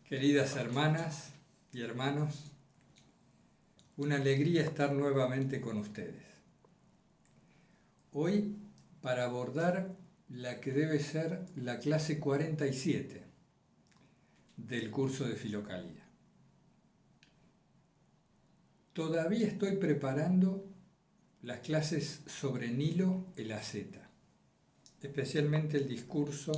Queridas hermanas y hermanos, una alegría estar nuevamente con ustedes. Hoy para abordar la que debe ser la clase 47 del curso de Filocalía. Todavía estoy preparando las clases sobre Nilo el asceta, especialmente el discurso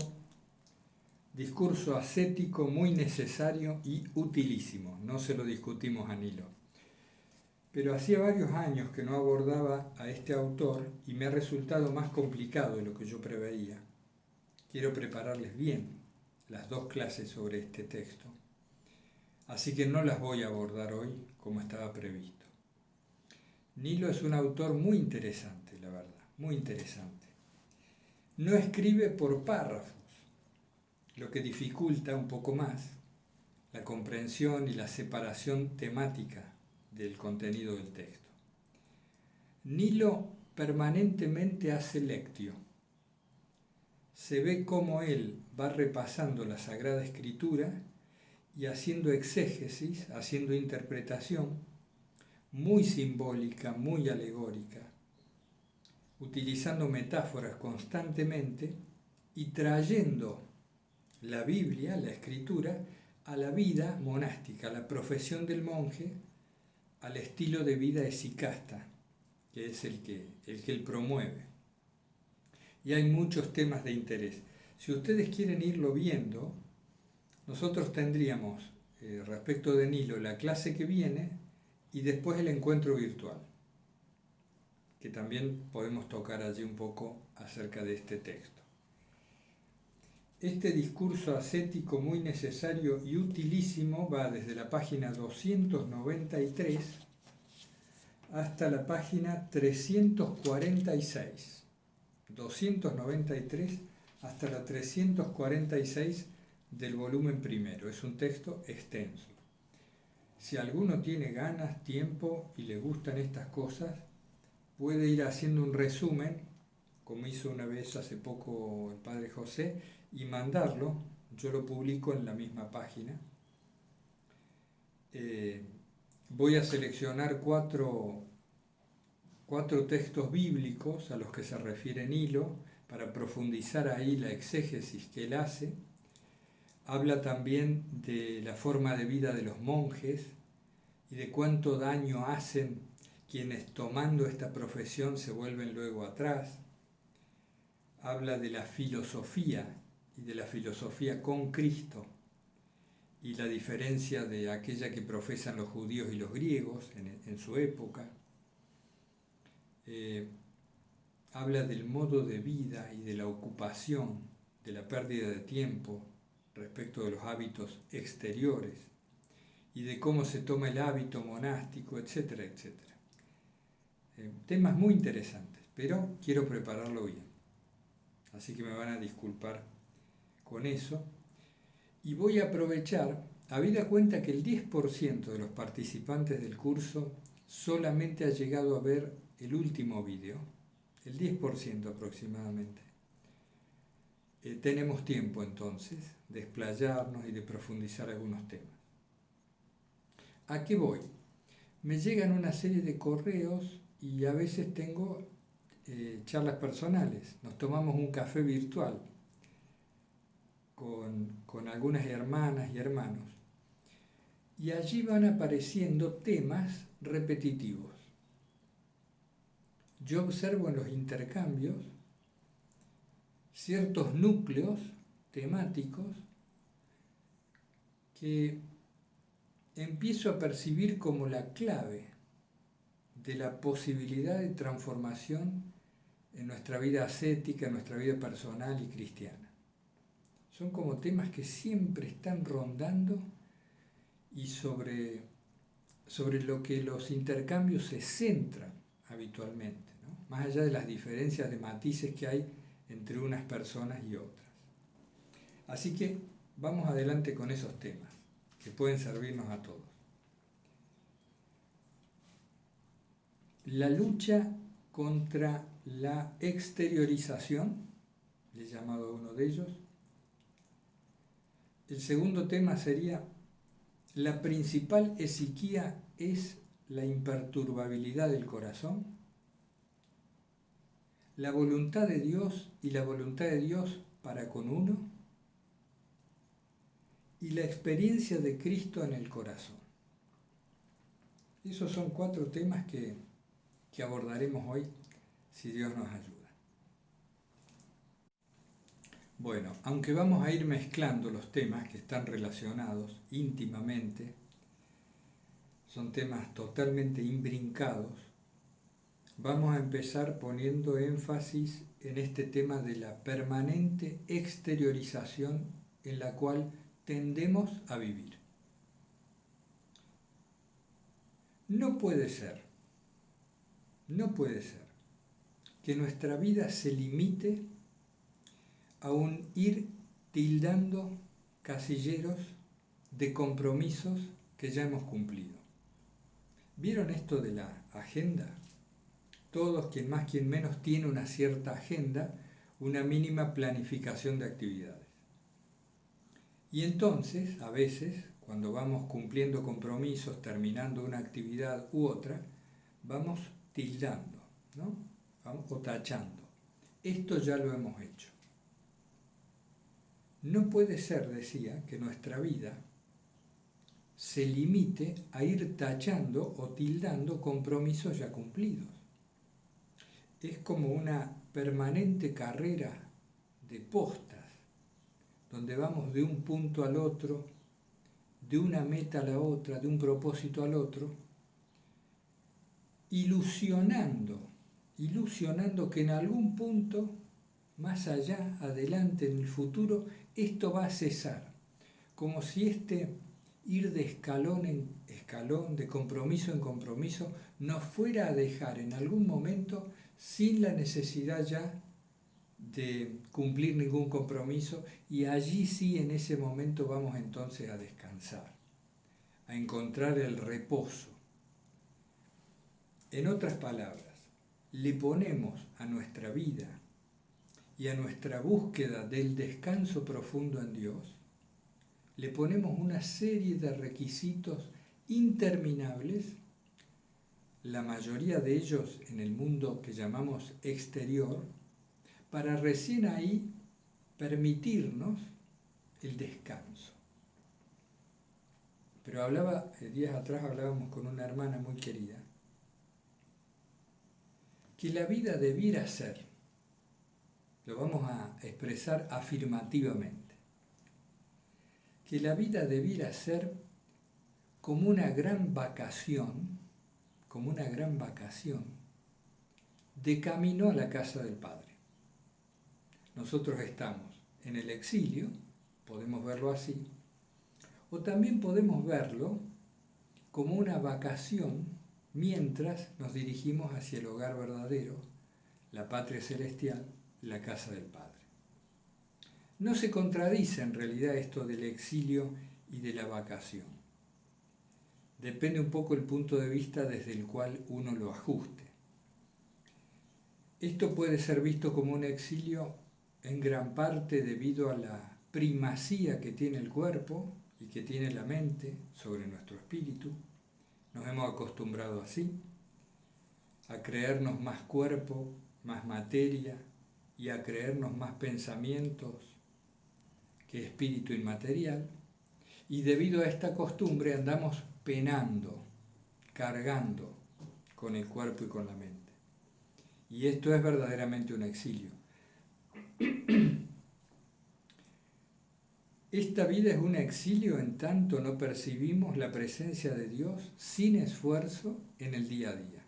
ascético muy necesario y utilísimo. No se lo discutimos a Nilo. Pero hacía varios años que no abordaba a este autor y me ha resultado más complicado de lo que yo preveía. Quiero prepararles bien las dos clases sobre este texto, así que no las voy a abordar hoy como estaba previsto. Nilo es un autor muy interesante, la verdad, muy interesante. No escribe por párrafos, lo que dificulta un poco más la comprensión y la separación temática del contenido del texto. Nilo permanentemente hace lectio. Se ve cómo él va repasando la Sagrada Escritura y haciendo exégesis, haciendo interpretación muy simbólica, muy alegórica, utilizando metáforas constantemente y trayendo la Biblia, la Escritura, a la vida monástica, a la profesión del monje, al estilo de vida esicasta, que es el que él promueve. Y hay muchos temas de interés. Si ustedes quieren irlo viendo, nosotros tendríamos, respecto de Nilo, la clase que viene y después el encuentro virtual, que también podemos tocar allí un poco acerca de este texto. Este discurso ascético muy necesario y utilísimo va desde la página 293 hasta la página 346. 293 hasta la 346 del volumen primero. Es un texto extenso. Si alguno tiene ganas, tiempo y le gustan estas cosas, puede ir haciendo un resumen, como hizo una vez hace poco el Padre José, y mandarlo. Yo lo publico en la misma página. Voy a seleccionar cuatro textos bíblicos a los que se refiere Nilo para profundizar ahí la exégesis que él hace. Habla también de la forma de vida de los monjes y de cuánto daño hacen quienes tomando esta profesión se vuelven luego atrás. Habla de la filosofía y de la filosofía con Cristo y la diferencia de aquella que profesan los judíos y los griegos en su época. Habla del modo de vida y de la ocupación, de la pérdida de tiempo respecto de los hábitos exteriores y de cómo se toma el hábito monástico, etcétera, etcétera. Temas muy interesantes, pero quiero prepararlo bien. Así que me van a disculpar con eso. Y voy a aprovechar, habida cuenta que el 10% de los participantes del curso solamente ha llegado a ver el último vídeo, el 10% aproximadamente. Tenemos tiempo entonces de explayarnos y de profundizar algunos temas. ¿A qué voy? Me llegan una serie de correos y a veces tengo charlas personales. Nos tomamos un café virtual con algunas hermanas y hermanos. Y allí van apareciendo temas repetitivos. Yo observo en los intercambios ciertos núcleos temáticos que empiezo a percibir como la clave de la posibilidad de transformación en nuestra vida ascética, en nuestra vida personal y cristiana. Son como temas que siempre están rondando y sobre lo que los intercambios se centran habitualmente, ¿no? Más allá de las diferencias de matices que hay entre unas personas y otras. Así que vamos adelante con esos temas que pueden servirnos a todos. La lucha contra la exteriorización, le he llamado a uno de ellos. El segundo tema sería la principal esiquía es la imperturbabilidad del corazón, la voluntad de Dios y la voluntad de Dios para con uno, y la experiencia de Cristo en el corazón. Esos son 4 temas que abordaremos hoy, si Dios nos ayuda. Bueno, aunque vamos a ir mezclando los temas que están relacionados íntimamente, son temas totalmente imbrincados, vamos a empezar poniendo énfasis en este tema de la permanente exteriorización en la cual tendemos a vivir. No puede ser que nuestra vida se limite a un ir tildando casilleros de compromisos que ya hemos cumplido. ¿Vieron esto de la agenda? Todos, quien más, quien menos, tiene una cierta agenda, una mínima planificación de actividades. Y entonces, a veces, cuando vamos cumpliendo compromisos, terminando una actividad u otra, vamos tildando, ¿no? Vamos o tachando. Esto ya lo hemos hecho. No puede ser, decía, que nuestra vida se limite a ir tachando o tildando compromisos ya cumplidos. Es como una permanente carrera de postas, donde vamos de un punto al otro, de una meta a la otra, de un propósito al otro, ilusionando que en algún punto, más allá, adelante, en el futuro, esto va a cesar, como si este ir de escalón en escalón, de compromiso en compromiso, nos fuera a dejar en algún momento sin la necesidad ya de cumplir ningún compromiso, y allí sí, en ese momento, vamos entonces a descansar, a encontrar el reposo. En otras palabras, le ponemos a nuestra vida y a nuestra búsqueda del descanso profundo en Dios, le ponemos una serie de requisitos interminables, la mayoría de ellos en el mundo que llamamos exterior, para recién ahí permitirnos el descanso. Pero días atrás hablábamos con una hermana muy querida, que la vida debiera ser, lo vamos a expresar afirmativamente, que la vida debiera ser como una gran vacación, de camino a la casa del Padre. Nosotros estamos en el exilio, podemos verlo así, o también podemos verlo como una vacación mientras nos dirigimos hacia el hogar verdadero, la patria celestial, la casa del Padre. No se contradice en realidad esto del exilio y de la vacación. Depende un poco el punto de vista desde el cual uno lo ajuste. Esto puede ser visto como un exilio en gran parte debido a la primacía que tiene el cuerpo y que tiene la mente sobre nuestro espíritu. Nos hemos acostumbrado así, a creernos más cuerpo, más materia, y a creernos más pensamientos que espíritu inmaterial, y debido a esta costumbre andamos penando, cargando con el cuerpo y con la mente. Y esto es verdaderamente un exilio. Esta vida es un exilio en tanto no percibimos la presencia de Dios sin esfuerzo en el día a día.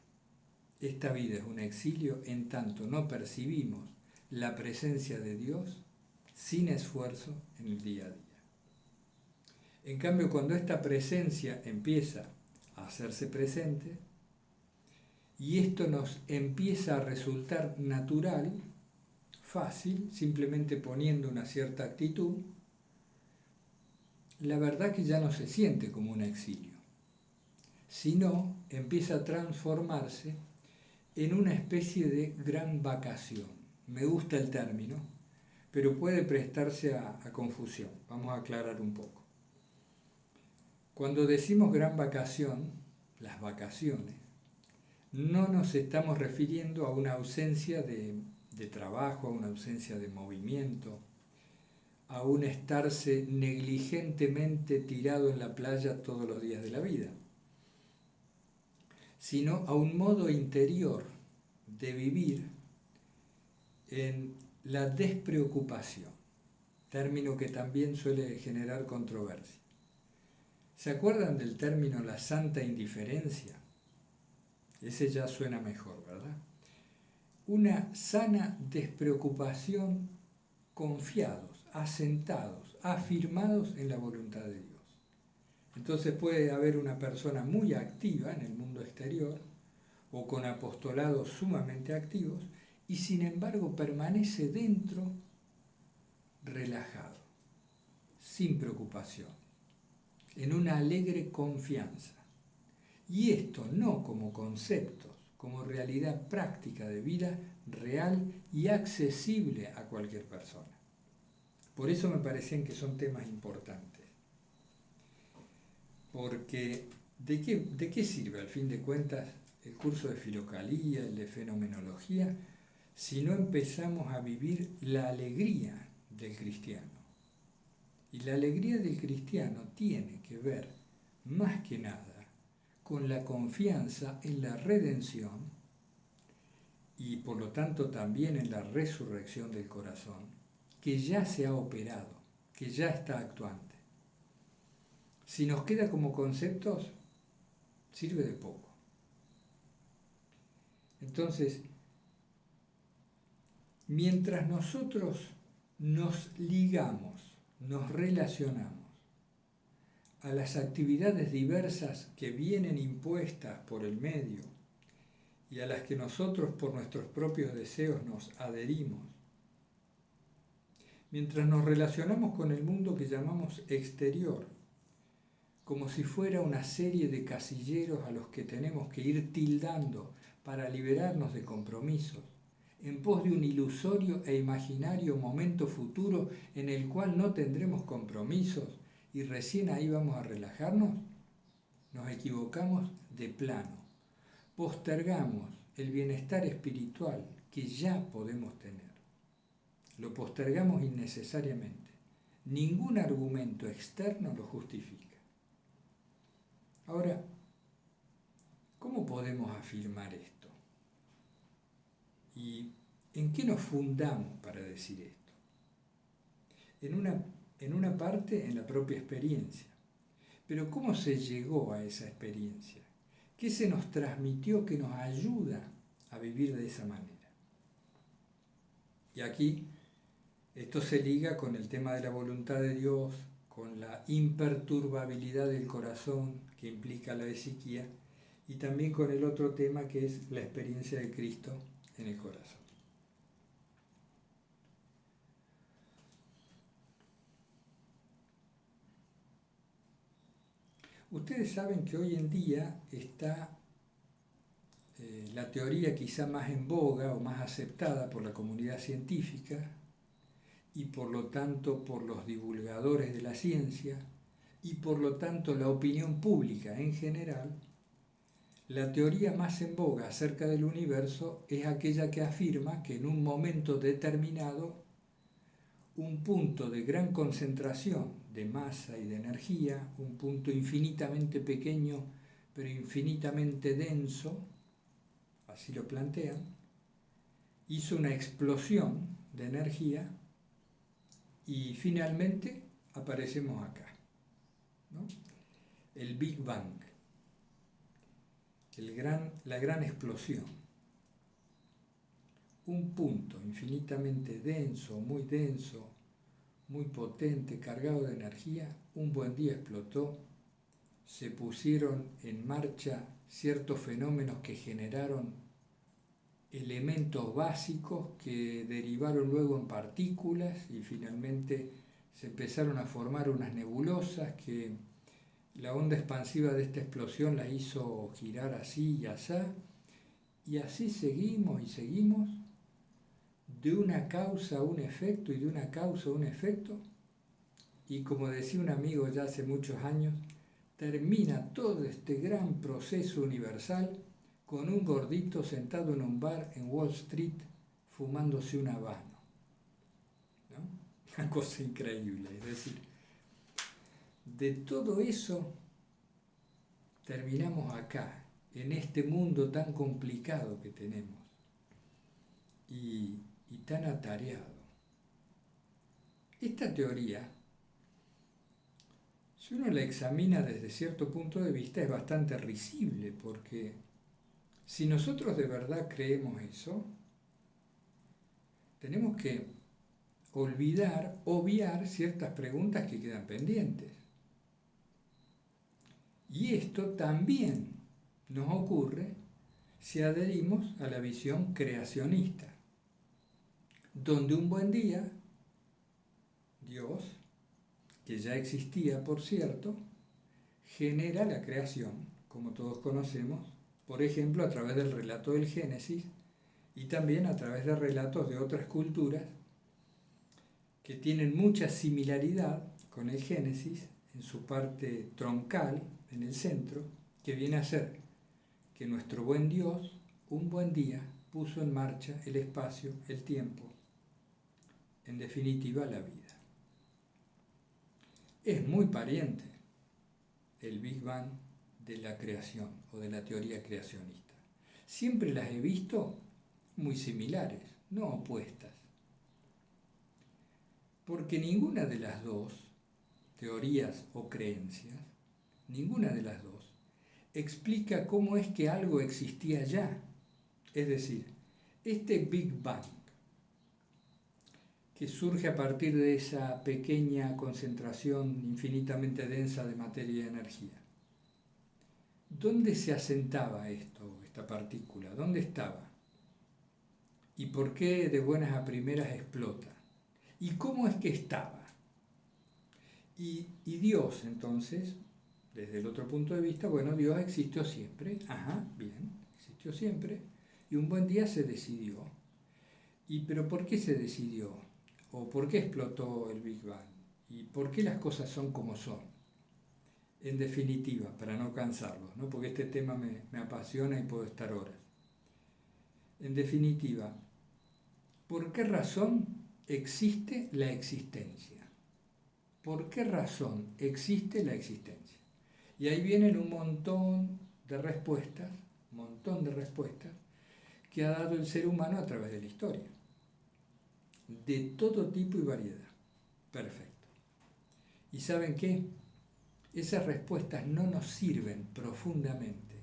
Esta vida es un exilio en tanto no percibimos la presencia de Dios sin esfuerzo en el día a día. En cambio, cuando esta presencia empieza a hacerse presente y esto nos empieza a resultar natural, fácil, simplemente poniendo una cierta actitud, la verdad que ya no se siente como un exilio, sino empieza a transformarse en una especie de gran vacación. Me gusta el término, pero puede prestarse a confusión. Vamos a aclarar un poco. Cuando decimos gran vacación, las vacaciones, no nos estamos refiriendo a una ausencia de trabajo, a una ausencia de movimiento, a un estarse negligentemente tirado en la playa todos los días de la vida, sino a un modo interior de vivir en la despreocupación, término que también suele generar controversia. ¿Se acuerdan del término la santa indiferencia? Ese ya suena mejor, ¿verdad? Una sana despreocupación, confiados, asentados, afirmados en la voluntad de Dios. Entonces puede haber una persona muy activa en el mundo exterior o con apostolados sumamente activos y sin embargo permanece dentro relajado, sin preocupación, en una alegre confianza. Y esto no como conceptos, como realidad práctica de vida real y accesible a cualquier persona. Por eso me parecían que son temas importantes. Porque ¿de qué sirve al fin de cuentas el curso de filocalía, el de fenomenología, si no empezamos a vivir la alegría del cristiano? Y la alegría del cristiano tiene que ver, más que nada, con la confianza en la redención y por lo tanto también en la resurrección del corazón, que ya se ha operado, que ya está actuante. Si nos queda como conceptos, sirve de poco. Entonces, mientras nosotros nos ligamos, nos relacionamos a las actividades diversas que vienen impuestas por el medio y a las que nosotros por nuestros propios deseos nos adherimos, mientras nos relacionamos con el mundo que llamamos exterior, como si fuera una serie de casilleros a los que tenemos que ir tildando para liberarnos de compromisos, en pos de un ilusorio e imaginario momento futuro en el cual no tendremos compromisos y recién ahí vamos a relajarnos, nos equivocamos de plano. Postergamos el bienestar espiritual que ya podemos tener. Lo postergamos innecesariamente. Ningún argumento externo lo justifica. Ahora, ¿cómo podemos afirmar esto? ¿Y en qué nos fundamos para decir esto? En una parte, en la propia experiencia. Pero ¿cómo se llegó a esa experiencia? ¿Qué se nos transmitió que nos ayuda a vivir de esa manera? Y aquí esto se liga con el tema de la voluntad de Dios, con la imperturbabilidad del corazón que implica la esiquía, y también con el otro tema que es la experiencia de Cristo en el corazón. Ustedes saben que hoy en día está la teoría quizá más en boga o más aceptada por la comunidad científica y por lo tanto por los divulgadores de la ciencia y por lo tanto la opinión pública en general. La teoría más en boga acerca del universo es aquella que afirma que en un momento determinado un punto de gran concentración de masa y de energía, un punto infinitamente pequeño pero infinitamente denso, así lo plantean, hizo una explosión de energía y finalmente aparecemos acá, ¿no? El Big Bang, la gran explosión. Un punto infinitamente denso, muy potente, cargado de energía, un buen día explotó, se pusieron en marcha ciertos fenómenos que generaron elementos básicos que derivaron luego en partículas y finalmente se empezaron a formar unas nebulosas que la onda expansiva de esta explosión la hizo girar así y allá, y así seguimos y seguimos, de una causa a un efecto y de una causa a un efecto, y como decía un amigo ya hace muchos años, termina todo este gran proceso universal con un gordito sentado en un bar en Wall Street fumándose un habano, ¿no? Una cosa increíble. Es decir, de todo eso terminamos acá, en este mundo tan complicado que tenemos y tan atareado. Esta teoría, si uno la examina desde cierto punto de vista, es bastante risible, porque si nosotros de verdad creemos eso, tenemos que obviar ciertas preguntas que quedan pendientes. Y esto también nos ocurre si adherimos a la visión creacionista, donde un buen día Dios, que ya existía por cierto, genera la creación, como todos conocemos, por ejemplo a través del relato del Génesis y también a través de relatos de otras culturas que tienen mucha similaridad con el Génesis en su parte troncal, en el centro, que viene a ser que nuestro buen Dios, un buen día, puso en marcha el espacio, el tiempo, en definitiva la vida. Es muy pariente el Big Bang de la creación o de la teoría creacionista. Siempre las he visto muy similares, no opuestas. Porque ninguna de las dos teorías o creencias, ninguna de las dos, explica cómo es que algo existía ya. Es decir, este Big Bang, que surge a partir de esa pequeña concentración infinitamente densa de materia y energía. ¿Dónde se asentaba esto, esta partícula? ¿Dónde estaba? ¿Y por qué de buenas a primeras explota? ¿Y cómo es que estaba? Y Dios, entonces, desde el otro punto de vista, bueno, Dios existió siempre. Ajá, bien, existió siempre. Y un buen día se decidió. ¿Pero por qué se decidió? ¿O por qué explotó el Big Bang? ¿Y por qué las cosas son como son? En definitiva, para no cansarlos, ¿no? Porque este tema me apasiona y puedo estar horas. En definitiva, ¿por qué razón existe la existencia? ¿Por qué razón existe la existencia? Y ahí vienen un montón de respuestas que ha dado el ser humano a través de la historia. De todo tipo y variedad. Perfecto. ¿Y saben qué? Esas respuestas no nos sirven profundamente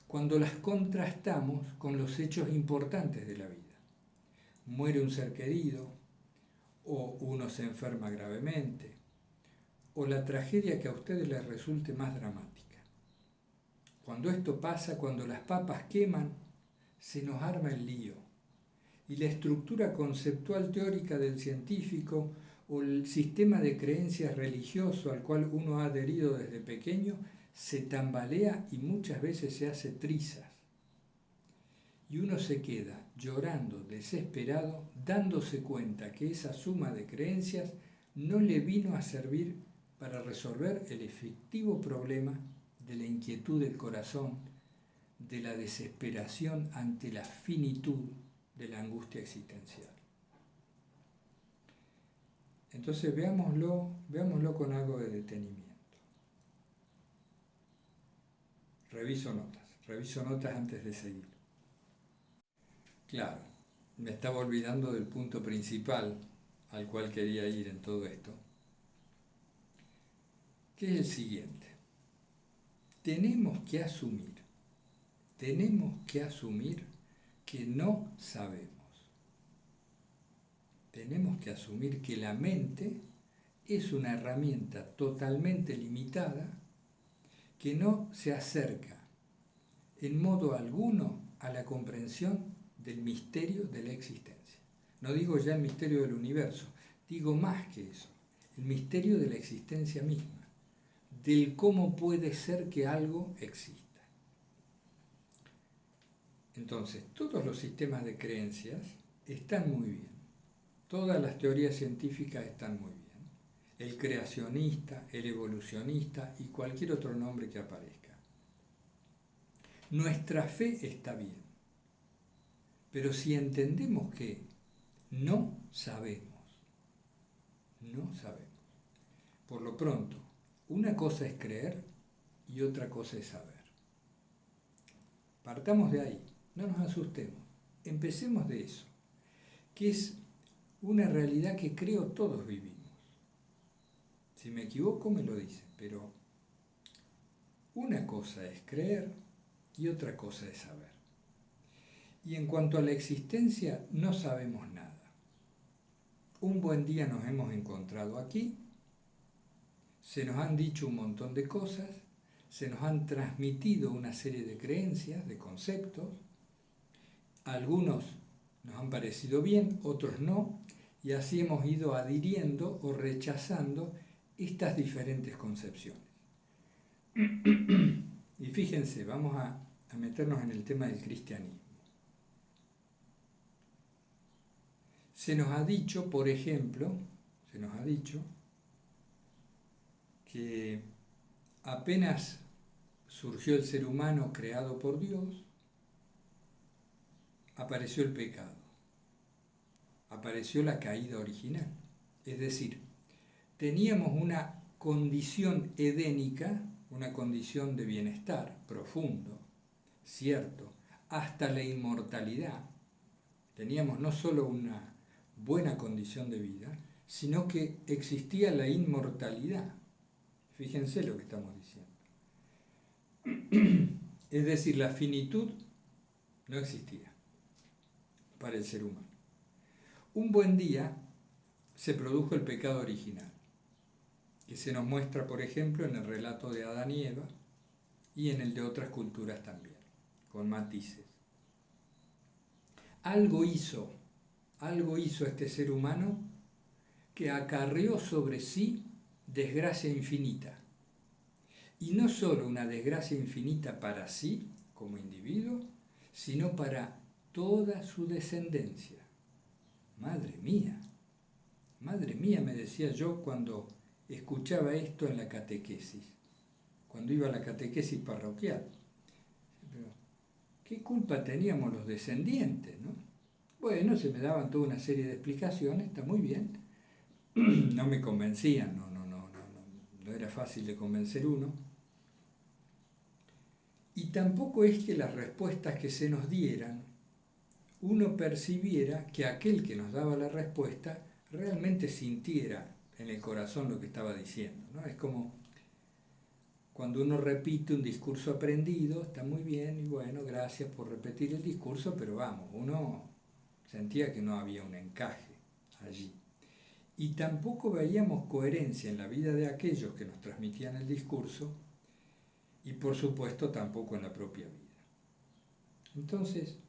cuando las contrastamos con los hechos importantes de la vida. Muere un ser querido, o uno se enferma gravemente, o la tragedia que a ustedes les resulte más dramática. Cuando esto pasa, cuando las papas queman, se nos arma el lío. Y la estructura conceptual teórica del científico o el sistema de creencias religioso al cual uno ha adherido desde pequeño se tambalea y muchas veces se hace trizas. Y uno se queda llorando, desesperado, dándose cuenta que esa suma de creencias no le vino a servir para resolver el efectivo problema de la inquietud del corazón, de la desesperación ante la finitud de la angustia existencial. Entonces veámoslo con algo de detenimiento. Reviso notas antes de seguir. Claro, me estaba olvidando del punto principal al cual quería ir en todo esto, que es el siguiente. Tenemos que asumir que no sabemos. Tenemos que asumir que la mente es una herramienta totalmente limitada que no se acerca en modo alguno a la comprensión del misterio de la existencia. No digo ya el misterio del universo, digo más que eso, el misterio de la existencia misma, del cómo puede ser que algo exista. Entonces, todos los sistemas de creencias están muy bien, todas las teorías científicas están muy bien, el creacionista, el evolucionista y cualquier otro nombre que aparezca. Nuestra fe está bien, pero si entendemos que no sabemos, no sabemos. Por lo pronto, una cosa es creer y otra cosa es saber. Partamos de ahí, no nos asustemos, empecemos de eso, que es una realidad que creo todos vivimos. Si me equivoco me lo dicen, pero una cosa es creer y otra cosa es saber. Y en cuanto a la existencia, no sabemos nada. Un buen día nos hemos encontrado aquí, se nos han dicho un montón de cosas, se nos han transmitido una serie de creencias, de conceptos, algunos nos han parecido bien, otros no, y así hemos ido adhiriendo o rechazando estas diferentes concepciones. Y fíjense, vamos a meternos en el tema del cristianismo. Se nos ha dicho, por ejemplo, que apenas surgió el ser humano creado por Dios, apareció el pecado, apareció la caída original. Es decir, teníamos una condición edénica, una condición de bienestar profundo, cierto, hasta la inmortalidad. Teníamos no solo una buena condición de vida, sino que existía la inmortalidad. Fíjense lo que estamos diciendo. Es decir, la finitud no existía para el ser humano. Un buen día se produjo el pecado original, que se nos muestra, por ejemplo, en el relato de Adán y Eva y en el de otras culturas también, con matices. Algo hizo este ser humano que acarreó sobre sí desgracia infinita. Y no solo una desgracia infinita para sí, como individuo, sino para toda su descendencia. Madre mía, me decía yo cuando escuchaba esto en la catequesis, cuando iba a la catequesis parroquial. Pero, ¿qué culpa teníamos los descendientes, no? Bueno, se me daban toda una serie de explicaciones, está muy bien. No me convencían, no era fácil de convencer uno. Y tampoco es que las respuestas que se nos dieran, uno percibiera que aquel que nos daba la respuesta realmente sintiera en el corazón lo que estaba diciendo, ¿no? Es como cuando uno repite un discurso aprendido, está muy bien y bueno, gracias por repetir el discurso, pero vamos, uno sentía que no había un encaje allí. Y tampoco veíamos coherencia en la vida de aquellos que nos transmitían el discurso y por supuesto tampoco en la propia vida. Entonces,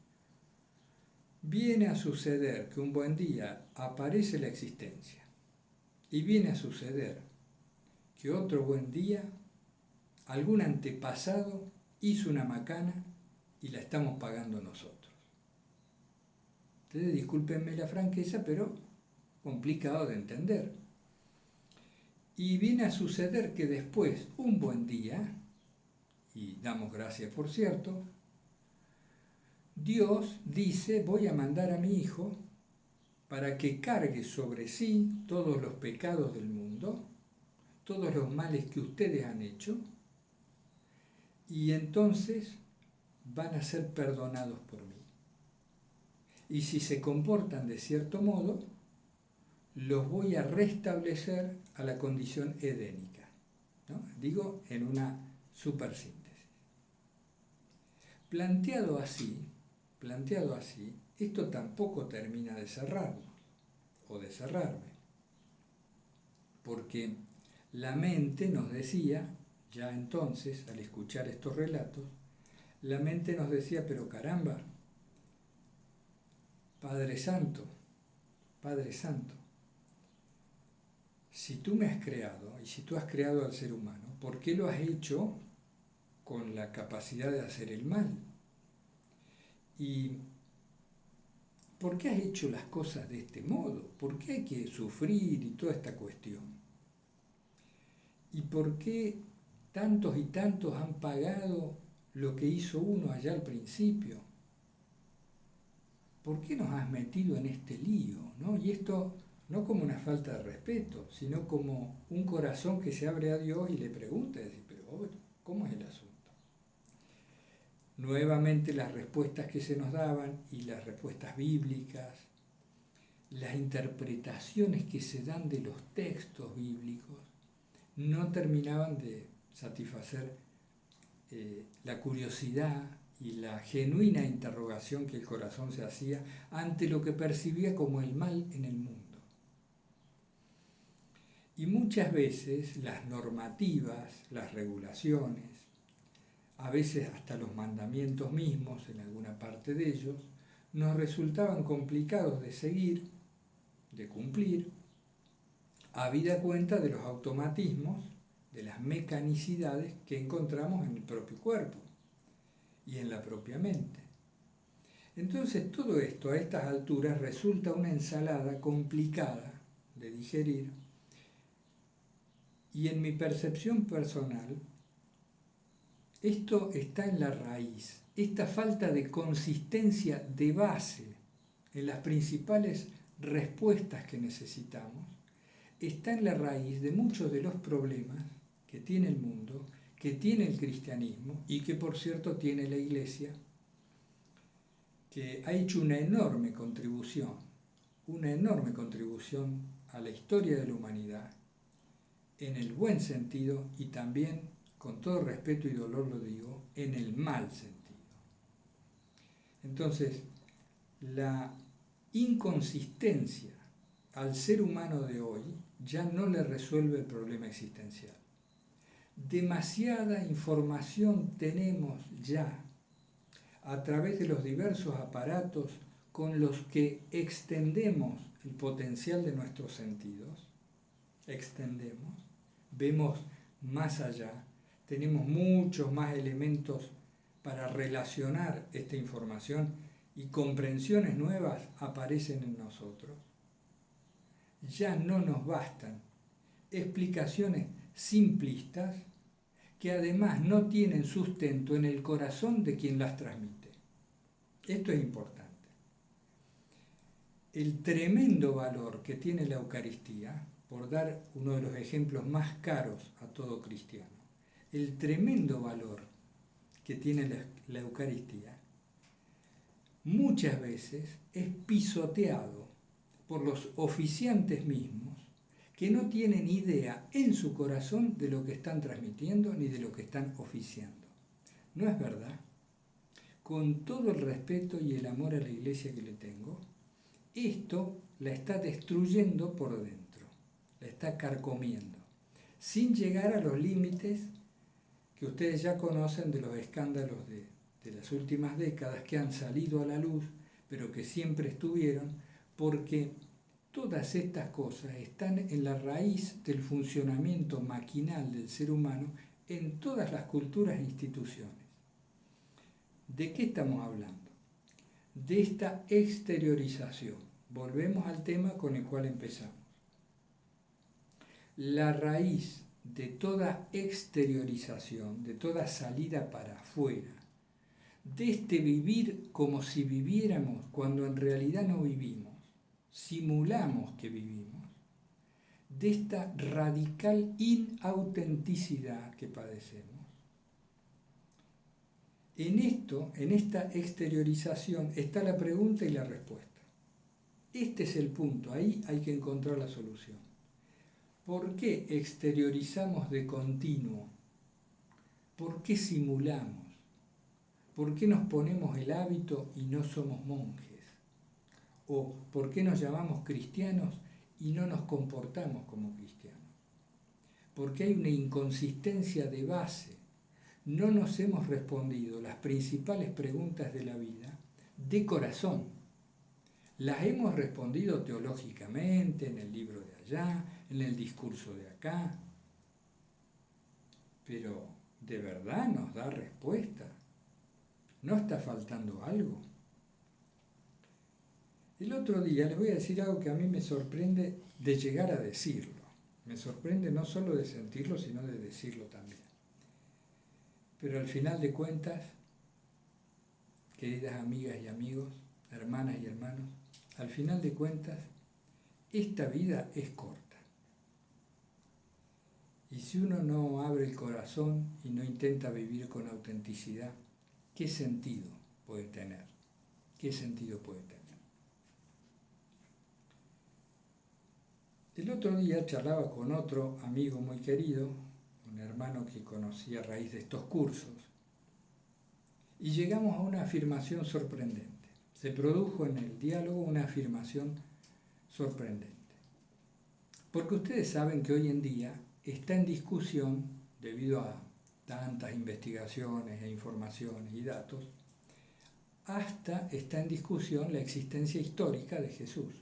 viene a suceder que un buen día aparece la existencia y viene a suceder que otro buen día algún antepasado hizo una macana y la estamos pagando nosotros. Ustedes discúlpenme la franqueza, pero complicado de entender. Y viene a suceder que después, un buen día, y damos gracias por cierto, Dios dice, voy a mandar a mi Hijo para que cargue sobre sí todos los pecados del mundo, todos los males que ustedes han hecho, y entonces van a ser perdonados por mí. Y si se comportan de cierto modo, los voy a restablecer a la condición edénica, ¿no? Digo, en una supersíntesis. Planteado así, esto tampoco termina de cerrarnos, o de cerrarme, porque la mente nos decía, ya entonces, al escuchar estos relatos, la mente nos decía, pero caramba, Padre Santo, si tú me has creado y si tú has creado al ser humano, ¿por qué lo has hecho con la capacidad de hacer el mal? ¿Y por qué has hecho las cosas de este modo? ¿Por qué hay que sufrir y toda esta cuestión? por qué tantos y tantos han pagado lo que hizo uno allá al principio? ¿Por qué nos has metido en este lío? ¿No? Y esto no como una falta de respeto, sino como un corazón que se abre a Dios y le pregunta, pero ¿cómo es el asunto? Nuevamente las respuestas que se nos daban y las respuestas bíblicas, las interpretaciones que se dan de los textos bíblicos, no terminaban de satisfacer la curiosidad y la genuina interrogación que el corazón se hacía ante lo que percibía como el mal en el mundo. Y muchas veces las normativas, las regulaciones, a veces hasta los mandamientos mismos, en alguna parte de ellos, nos resultaban complicados de seguir, de cumplir, habida cuenta de los automatismos, de las mecanicidades que encontramos en el propio cuerpo y en la propia mente. Entonces todo esto a estas alturas resulta una ensalada complicada de digerir y en mi percepción personal esto está en la raíz, esta falta de consistencia de base en las principales respuestas que necesitamos está en la raíz de muchos de los problemas que tiene el mundo, que tiene el cristianismo y que por cierto tiene la Iglesia, que ha hecho una enorme contribución a la historia de la humanidad, en el buen sentido y también, con todo respeto y dolor lo digo, en el mal sentido. Entonces, la inconsistencia al ser humano de hoy ya no le resuelve el problema existencial. Demasiada información tenemos ya a través de los diversos aparatos con los que extendemos el potencial de nuestros sentidos, vemos más allá, tenemos muchos más elementos para relacionar esta información y comprensiones nuevas aparecen en nosotros. Ya no nos bastan explicaciones simplistas que además no tienen sustento en el corazón de quien las transmite. Esto es importante. El tremendo valor que tiene la Eucaristía, por dar uno de los ejemplos más caros a todo cristiano, el tremendo valor que tiene la Eucaristía, muchas veces es pisoteado por los oficiantes mismos que no tienen idea en su corazón de lo que están transmitiendo ni de lo que están oficiando. ¿No es verdad? Con todo el respeto y el amor a la Iglesia que le tengo, esto la está destruyendo por dentro, la está carcomiendo, sin llegar a los límites que ustedes ya conocen de los escándalos de las últimas décadas que han salido a la luz, pero que siempre estuvieron, porque todas estas cosas están en la raíz del funcionamiento maquinal del ser humano en todas las culturas e instituciones. ¿De qué estamos hablando? De esta exteriorización. Volvemos al tema con el cual empezamos. La raíz de toda exteriorización, de toda salida para afuera, de este vivir como si viviéramos cuando en realidad no vivimos, simulamos que vivimos, de esta radical inautenticidad que padecemos. En esta exteriorización está la pregunta y la respuesta. Este es el punto, ahí hay que encontrar la solución. ¿Por qué exteriorizamos de continuo? ¿Por qué simulamos? ¿Por qué nos ponemos el hábito y no somos monjes? ¿O por qué nos llamamos cristianos y no nos comportamos como cristianos? Porque hay una inconsistencia de base. No nos hemos respondido las principales preguntas de la vida de corazón. Las hemos respondido teológicamente, en el libro de allá, en el discurso de acá. Pero, ¿de verdad nos da respuesta? ¿No está faltando algo? El otro día les voy a decir algo que a mí me sorprende de llegar a decirlo. Me sorprende no solo de sentirlo, sino de decirlo también. Pero al final de cuentas, queridas amigas y amigos, hermanas y hermanos, al final de cuentas, esta vida es corta. Y si uno no abre el corazón y no intenta vivir con autenticidad, ¿qué sentido puede tener? ¿Qué sentido puede tener? El otro día charlaba con otro amigo muy querido, un hermano que conocí a raíz de estos cursos, y llegamos a una afirmación sorprendente. Se produjo en el diálogo una afirmación sorprendente. Porque ustedes saben que hoy en día está en discusión, debido a tantas investigaciones e informaciones y datos, hasta está en discusión la existencia histórica de Jesús.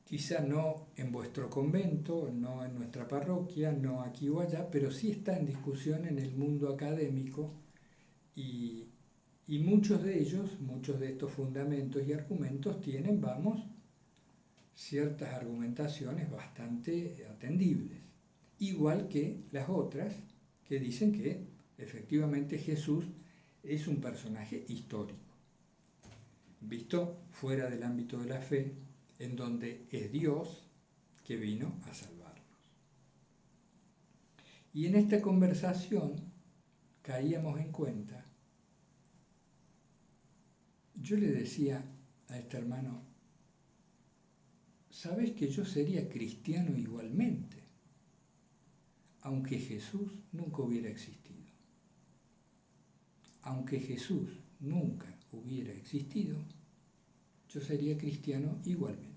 Quizá no en vuestro convento, no en nuestra parroquia, no aquí o allá, pero sí está en discusión en el mundo académico y muchos de ellos, muchos de estos fundamentos y argumentos tienen, ciertas argumentaciones bastante atendibles, igual que las otras que dicen que efectivamente Jesús es un personaje histórico, visto fuera del ámbito de la fe, en donde es Dios que vino a salvarnos. Y en esta conversación caíamos en cuenta, yo le decía a este hermano, ¿sabes que yo sería cristiano igualmente, aunque Jesús nunca hubiera existido? Aunque Jesús nunca hubiera existido, yo sería cristiano igualmente.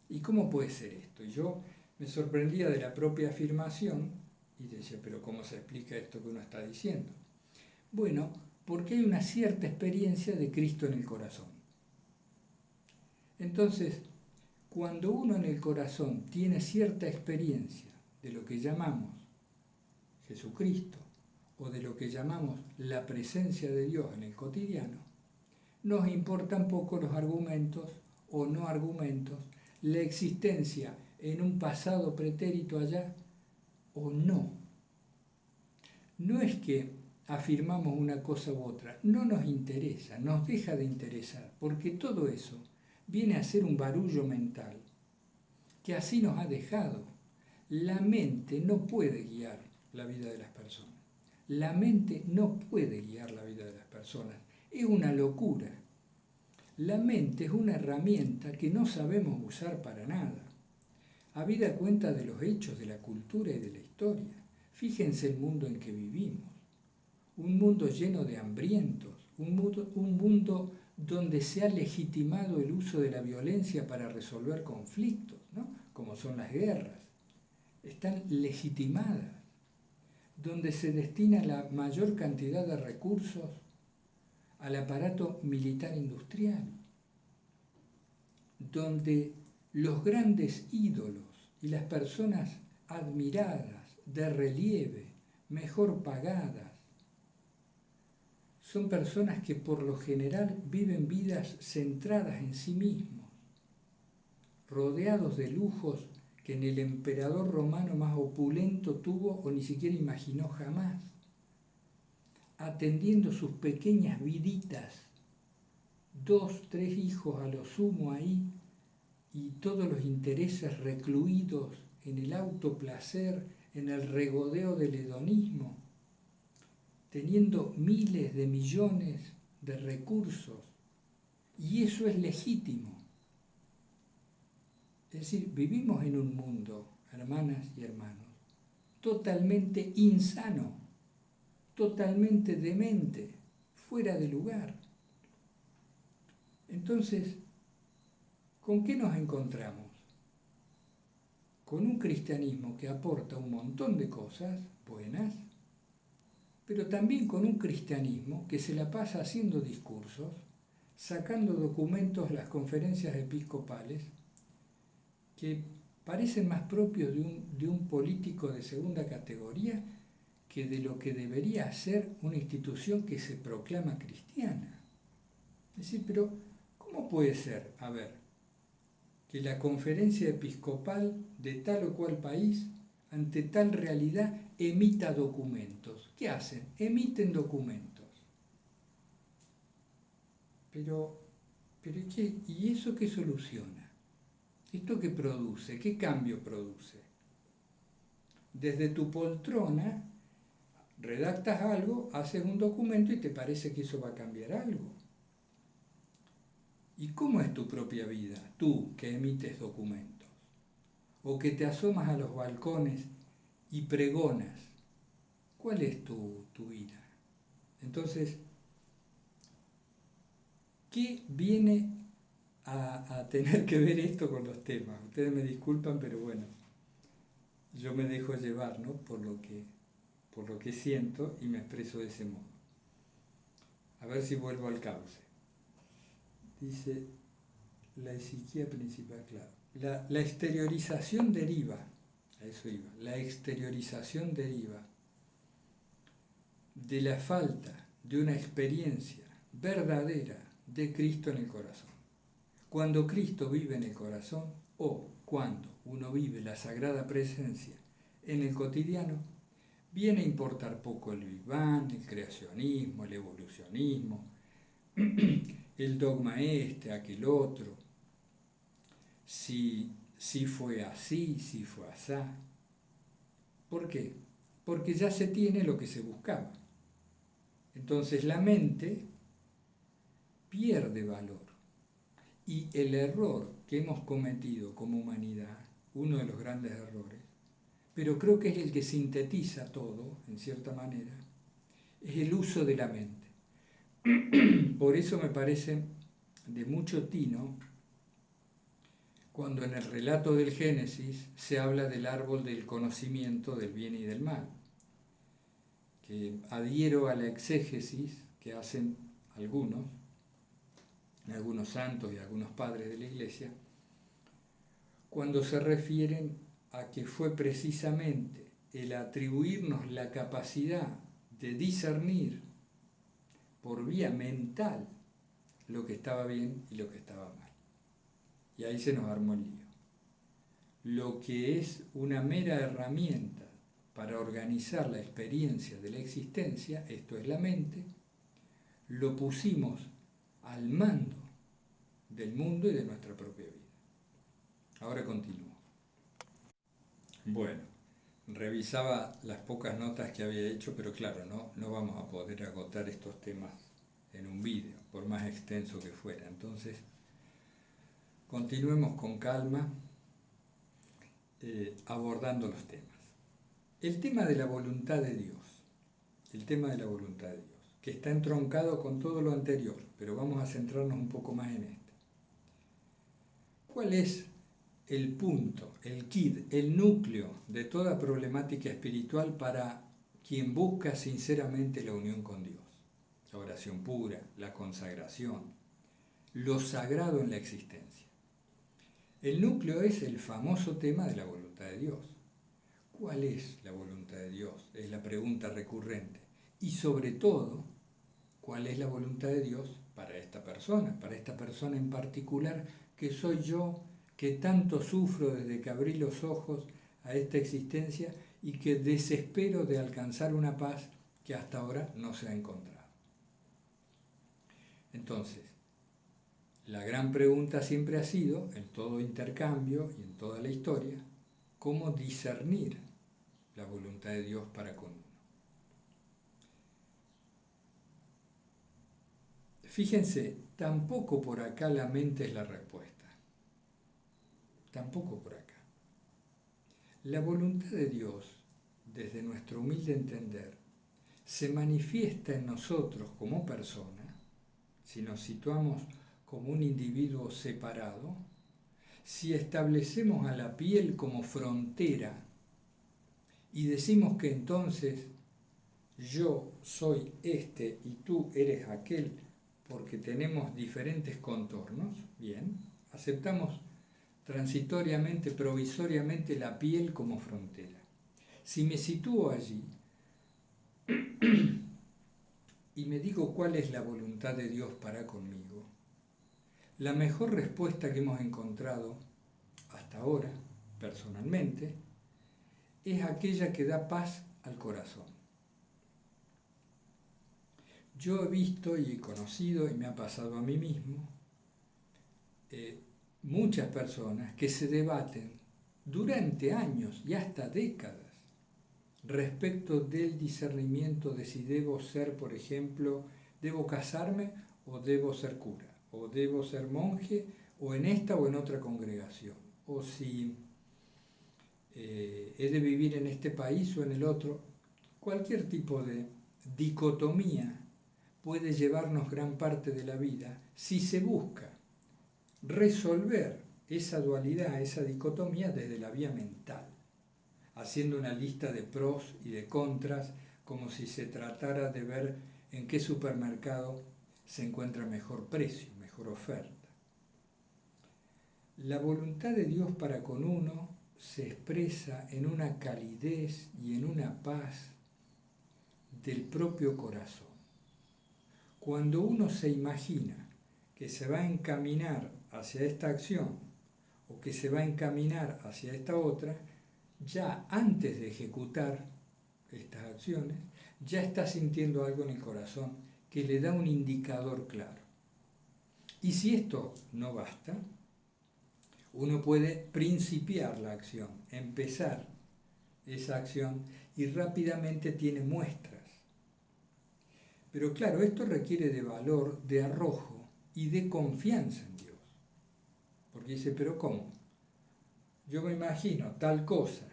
¿Y cómo puede ser esto? Yo me sorprendía de la propia afirmación y decía, pero ¿cómo se explica esto que uno está diciendo? Bueno, porque hay una cierta experiencia de Cristo en el corazón. Entonces, cuando uno en el corazón tiene cierta experiencia de lo que llamamos Jesucristo o de lo que llamamos la presencia de Dios en el cotidiano, nos importan poco los argumentos o no argumentos, la existencia en un pasado pretérito allá o no. No es que afirmamos una cosa u otra, no nos interesa, nos deja de interesar, porque todo eso viene a ser un barullo mental que así nos ha dejado. La mente no puede guiar la vida de las personas. La mente no puede guiar la vida de las personas. Es una locura. La mente es una herramienta que no sabemos usar para nada. Habida cuenta de los hechos de la cultura y de la historia, fíjense el mundo en que vivimos. Un mundo lleno de hambrientos, un mundo donde se ha legitimado el uso de la violencia para resolver conflictos, ¿no? Como son las guerras. Están legitimadas, donde se destina la mayor cantidad de recursos al aparato militar industrial, donde los grandes ídolos y las personas admiradas, de relieve, mejor pagadas, son personas que por lo general viven vidas centradas en sí mismos, rodeados de lujos que ni el emperador romano más opulento tuvo o ni siquiera imaginó jamás, atendiendo sus pequeñas viditas, 2, 3 hijos a lo sumo ahí, y todos los intereses recluidos en el autoplacer, en el regodeo del hedonismo, teniendo miles de millones de recursos, y eso es legítimo. Es decir, vivimos en un mundo, hermanas y hermanos, totalmente insano, totalmente demente, fuera de lugar. Entonces, ¿con qué nos encontramos? Con un cristianismo que aporta un montón de cosas buenas, pero también con un cristianismo que se la pasa haciendo discursos, sacando documentos, las conferencias episcopales, que parecen más propios de un político de segunda categoría que de lo que debería ser una institución que se proclama cristiana. Es decir, pero ¿cómo puede ser? A ver, que la conferencia episcopal de tal o cual país, ante tal realidad, emita documentos. ¿Qué hacen? Emiten documentos. Pero ¿y eso qué soluciona? ¿Esto qué produce? ¿Qué cambio produce? Desde tu poltrona redactas algo, haces un documento y te parece que eso va a cambiar algo. ¿Y cómo es tu propia vida, tú que emites documentos? O que te asomas a los balcones y pregonas. ¿Cuál es tu vida? Entonces, ¿qué viene a tener que ver esto con los temas? Ustedes me disculpan, pero bueno, yo me dejo llevar, ¿no? por lo que siento y me expreso de ese modo. A ver si vuelvo al cauce. Dice la exiquía principal, claro. La exteriorización deriva, a eso iba, la exteriorización deriva de la falta de una experiencia verdadera de Cristo en el corazón. Cuando Cristo vive en el corazón o cuando uno vive la sagrada presencia en el cotidiano, viene a importar poco el Big Bang, el creacionismo, el evolucionismo, el dogma este, aquel otro, si fue así, si fue asá. ¿Por qué? Porque ya se tiene lo que se buscaba. Entonces la mente pierde valor. Y el error que hemos cometido como humanidad, uno de los grandes errores, pero creo que es el que sintetiza todo, en cierta manera, es el uso de la mente. Por eso me parece de mucho tino cuando en el relato del Génesis se habla del árbol del conocimiento del bien y del mal, que adhiero a la exégesis que hacen algunos santos y algunos padres de la Iglesia, cuando se refieren a que fue precisamente el atribuirnos la capacidad de discernir por vía mental lo que estaba bien y lo que estaba mal. Y ahí se nos armó el lío. Lo que es una mera herramienta para organizar la experiencia de la existencia, esto es la mente, lo pusimos al mando del mundo y de nuestra propia vida. Ahora continúo. Bueno, revisaba las pocas notas que había hecho, pero claro, no vamos a poder agotar estos temas en un vídeo, por más extenso que fuera. Entonces, continuemos con calma abordando los temas. El tema de la voluntad de Dios, que está entroncado con todo lo anterior, pero vamos a centrarnos un poco más en este. ¿Cuál es el punto, el quid, el núcleo de toda problemática espiritual para quien busca sinceramente la unión con Dios? La oración pura, la consagración, lo sagrado en la existencia. El núcleo es el famoso tema de la voluntad de Dios. ¿Cuál es la voluntad de Dios? Es la pregunta recurrente. Y sobre todo, ¿cuál es la voluntad de Dios para esta persona en particular, que soy yo, que tanto sufro desde que abrí los ojos a esta existencia y que desespero de alcanzar una paz que hasta ahora no se ha encontrado? Entonces, la gran pregunta siempre ha sido, en todo intercambio y en toda la historia, ¿cómo discernir la voluntad de Dios para con uno? Fíjense, tampoco por acá la mente es la respuesta. Tampoco por acá. La voluntad de Dios, desde nuestro humilde entender, se manifiesta en nosotros como persona, si nos situamos como un individuo separado, si establecemos a la piel como frontera y decimos que entonces yo soy este y tú eres aquel porque tenemos diferentes contornos, bien, aceptamos transitoriamente, provisoriamente la piel como frontera. Si me sitúo allí y me digo cuál es la voluntad de Dios para conmigo, la mejor respuesta que hemos encontrado hasta ahora, personalmente, es aquella que da paz al corazón. Yo he visto y he conocido, y me ha pasado a mí mismo, muchas personas que se debaten durante años y hasta décadas respecto del discernimiento de si debo ser, por ejemplo, debo casarme o debo ser cura, o debo ser monje, o en esta o en otra congregación, o si he de vivir en este país o en el otro. Cualquier tipo de dicotomía puede llevarnos gran parte de la vida si se busca resolver esa dualidad, esa dicotomía desde la vía mental, haciendo una lista de pros y de contras, como si se tratara de ver en qué supermercado se encuentra mejor precio, mejor oferta. La voluntad de Dios para con uno se expresa en una calidez y en una paz del propio corazón. Cuando uno se imagina que se va a encaminar hacia esta acción o que se va a encaminar hacia esta otra, ya antes de ejecutar estas acciones, ya está sintiendo algo en el corazón que le da un indicador claro. Y si esto no basta, uno puede principiar la acción, empezar esa acción y rápidamente tiene muestras. Pero claro, esto requiere de valor, de arrojo y de confianza en Dios. Porque dice, pero ¿cómo? Yo me imagino tal cosa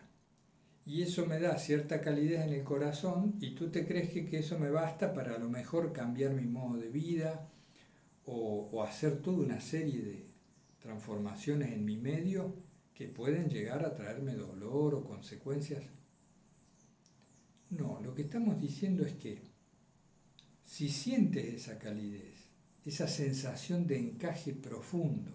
y eso me da cierta calidez en el corazón y tú te crees que eso me basta para a lo mejor cambiar mi modo de vida o hacer toda una serie de transformaciones en mi medio que pueden llegar a traerme dolor o consecuencias. No, lo que estamos diciendo es que si sientes esa calidez, esa sensación de encaje profundo,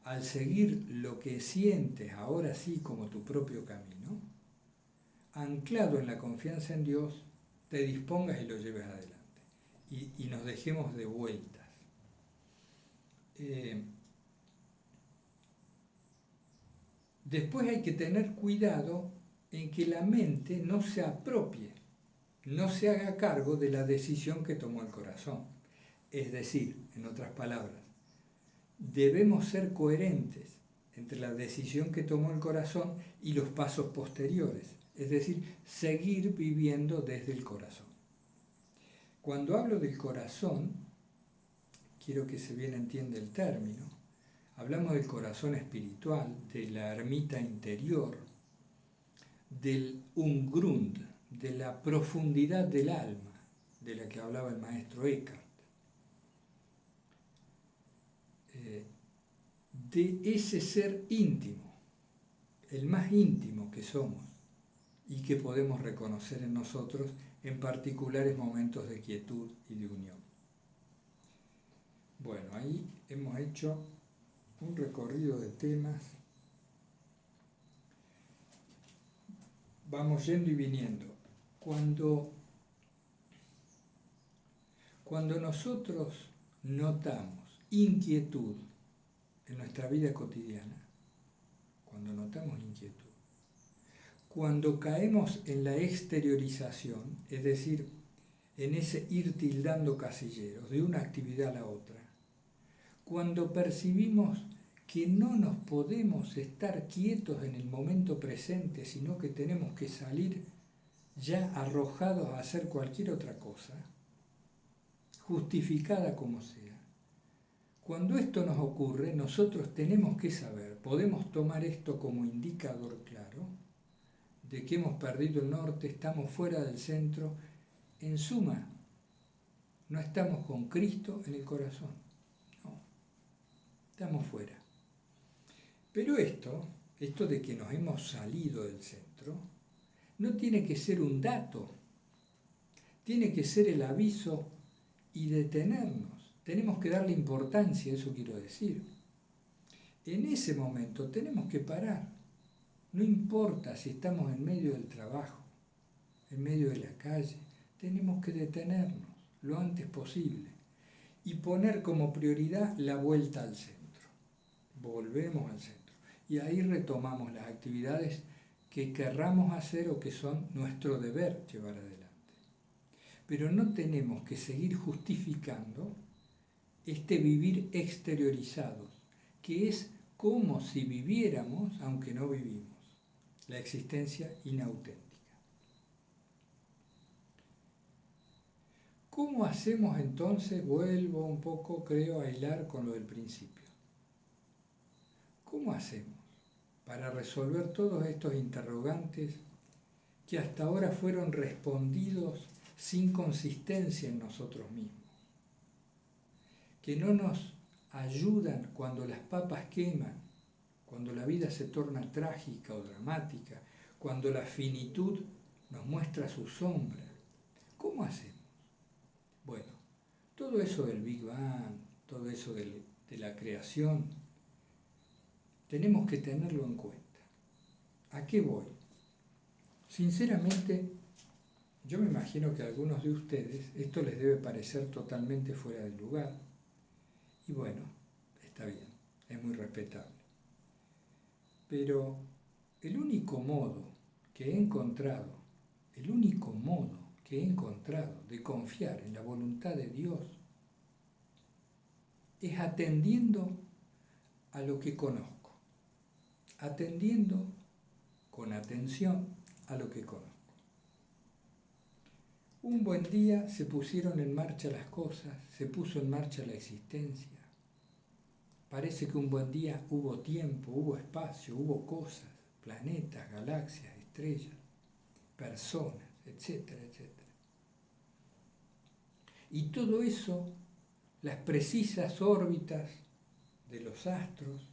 al seguir lo que sientes ahora sí como tu propio camino, anclado en la confianza en Dios, te dispongas y lo lleves adelante. Y nos dejemos de vueltas. Después hay que tener cuidado en que la mente no se apropie, no se haga cargo de la decisión que tomó el corazón. Es decir, en otras palabras, debemos ser coherentes entre la decisión que tomó el corazón y los pasos posteriores, es decir, seguir viviendo desde el corazón. Cuando hablo del corazón, quiero que se bien entienda el término, hablamos del corazón espiritual, de la ermita interior, del Umgrund, de la profundidad del alma, de la que hablaba el maestro Eckhart, de ese ser íntimo, el más íntimo que somos y que podemos reconocer en nosotros en particulares momentos de quietud y de unión. Bueno, ahí hemos hecho un recorrido de temas. Vamos yendo y viniendo. Cuando nosotros notamos inquietud en nuestra vida cotidiana, cuando notamos inquietud, cuando caemos en la exteriorización, es decir, en ese ir tildando casilleros de una actividad a la otra, cuando percibimos que no nos podemos estar quietos en el momento presente, sino que tenemos que salir ya arrojados a hacer cualquier otra cosa, justificada como sea. Cuando esto nos ocurre, nosotros tenemos que saber, podemos tomar esto como indicador claro de que hemos perdido el norte, estamos fuera del centro, en suma, no estamos con Cristo en el corazón, no, estamos fuera. Pero esto de que nos hemos salido del centro, no tiene que ser un dato, tiene que ser el aviso y detenernos. Tenemos que darle importancia, eso quiero decir. En ese momento tenemos que parar. No importa si estamos en medio del trabajo, en medio de la calle, tenemos que detenernos lo antes posible y poner como prioridad la vuelta al centro. Volvemos al centro. y ahí retomamos las actividades que querramos hacer o que son nuestro deber llevar adelante. Pero no tenemos que seguir justificando este vivir exteriorizados, que es como si viviéramos aunque no vivimos, la existencia inauténtica. ¿Cómo hacemos entonces? Vuelvo un poco, creo, a hilar con lo del principio. ¿Cómo hacemos para resolver todos estos interrogantes que hasta ahora fueron respondidos sin consistencia en nosotros mismos? Que no nos ayudan cuando las papas queman, cuando la vida se torna trágica o dramática, cuando la finitud nos muestra su sombra. ¿Cómo hacemos? Bueno, todo eso del Big Bang, todo eso de la creación, tenemos que tenerlo en cuenta. ¿A qué voy? Sinceramente, yo me imagino que a algunos de ustedes esto les debe parecer totalmente fuera de lugar. Y bueno, está bien, es muy respetable. Pero el único modo que he encontrado de confiar en la voluntad de Dios es atendiendo a lo que conozco, atendiendo con atención a lo que conozco. Un buen día se pusieron en marcha las cosas, se puso en marcha la existencia. Parece que un buen día hubo tiempo, hubo espacio, hubo cosas, planetas, galaxias, estrellas, personas, etcétera, etcétera. Y todo eso, las precisas órbitas de los astros,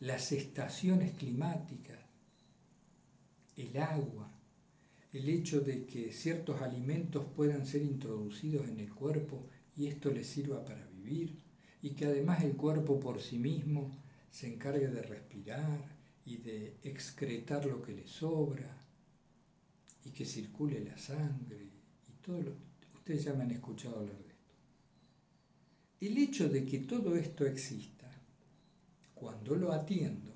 las estaciones climáticas, el agua, el hecho de que ciertos alimentos puedan ser introducidos en el cuerpo y esto les sirva para vivir, y que además el cuerpo por sí mismo se encargue de respirar y de excretar lo que le sobra, y que circule la sangre, y todo lo... Ustedes ya me han escuchado hablar de esto. El hecho de que todo esto exista, cuando lo atiendo,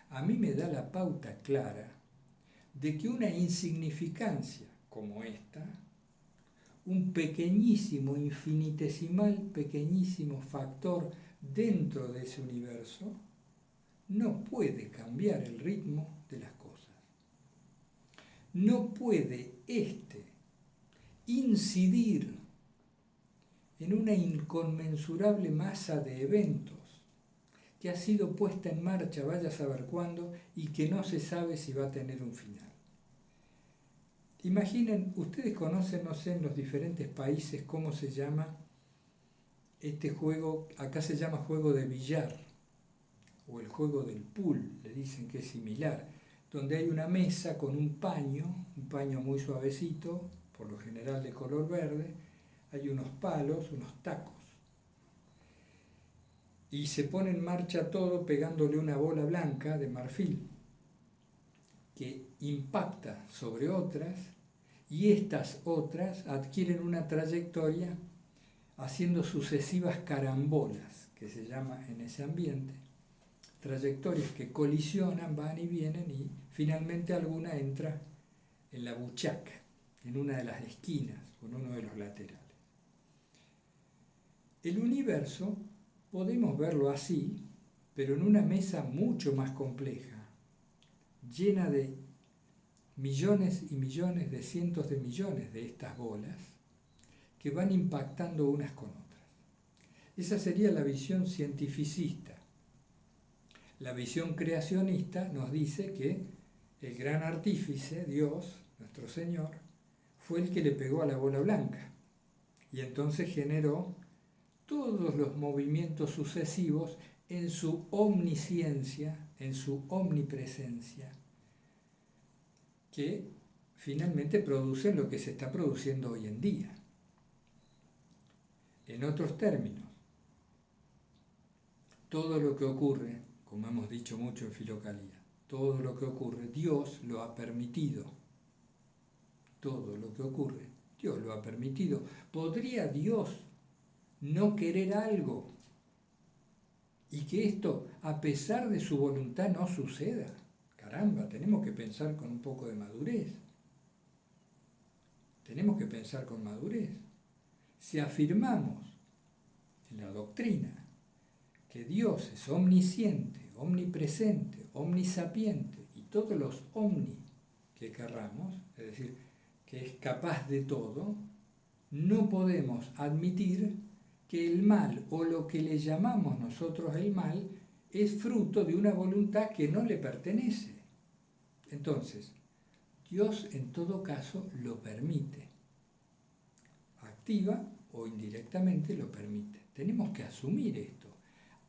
a mí me da la pauta clara de que una insignificancia como esta, un pequeñísimo, infinitesimal, pequeñísimo factor dentro de ese universo, no puede cambiar el ritmo de las cosas. No puede incidir en una inconmensurable masa de eventos que ha sido puesta en marcha, vaya a saber cuándo, y que no se sabe si va a tener un final. Imaginen, ustedes conocen, no sé, en los diferentes países cómo se llama este juego, acá se llama juego de billar, o el juego del pool, le dicen que es similar, donde hay una mesa con un paño muy suavecito, por lo general de color verde, hay unos palos, unos tacos, y se pone en marcha todo pegándole una bola blanca de marfil, que impacta sobre otras, y estas otras adquieren una trayectoria haciendo sucesivas carambolas, que se llama en ese ambiente, trayectorias que colisionan, van y vienen, y finalmente alguna entra en la buchaca, en una de las esquinas, o en uno de los laterales. El universo podemos verlo así, pero en una mesa mucho más compleja, llena de millones y millones, de cientos de millones de estas bolas que van impactando unas con otras. Esa sería la visión cientificista. La visión creacionista nos dice que el gran artífice, Dios, nuestro Señor, fue el que le pegó a la bola blanca y entonces generó todos los movimientos sucesivos en su omnisciencia, en su omnipresencia, que finalmente producen lo que se está produciendo hoy en día. En otros términos, todo lo que ocurre, como hemos dicho mucho en Filocalía, todo lo que ocurre, Dios lo ha permitido. Todo lo que ocurre, Dios lo ha permitido. ¿Podría Dios no querer algo y que esto, a pesar de su voluntad, no suceda. Caramba, tenemos que pensar con un poco de madurez. Tenemos que pensar con madurez. Si afirmamos en la doctrina que Dios es omnisciente, omnipresente, omnisapiente y todos los omni que querramos, es decir, que es capaz de todo, no podemos admitir que el mal o lo que le llamamos nosotros el mal es fruto de una voluntad que no le pertenece. Entonces, Dios en todo caso lo permite. Activa o indirectamente lo permite. Tenemos que asumir esto.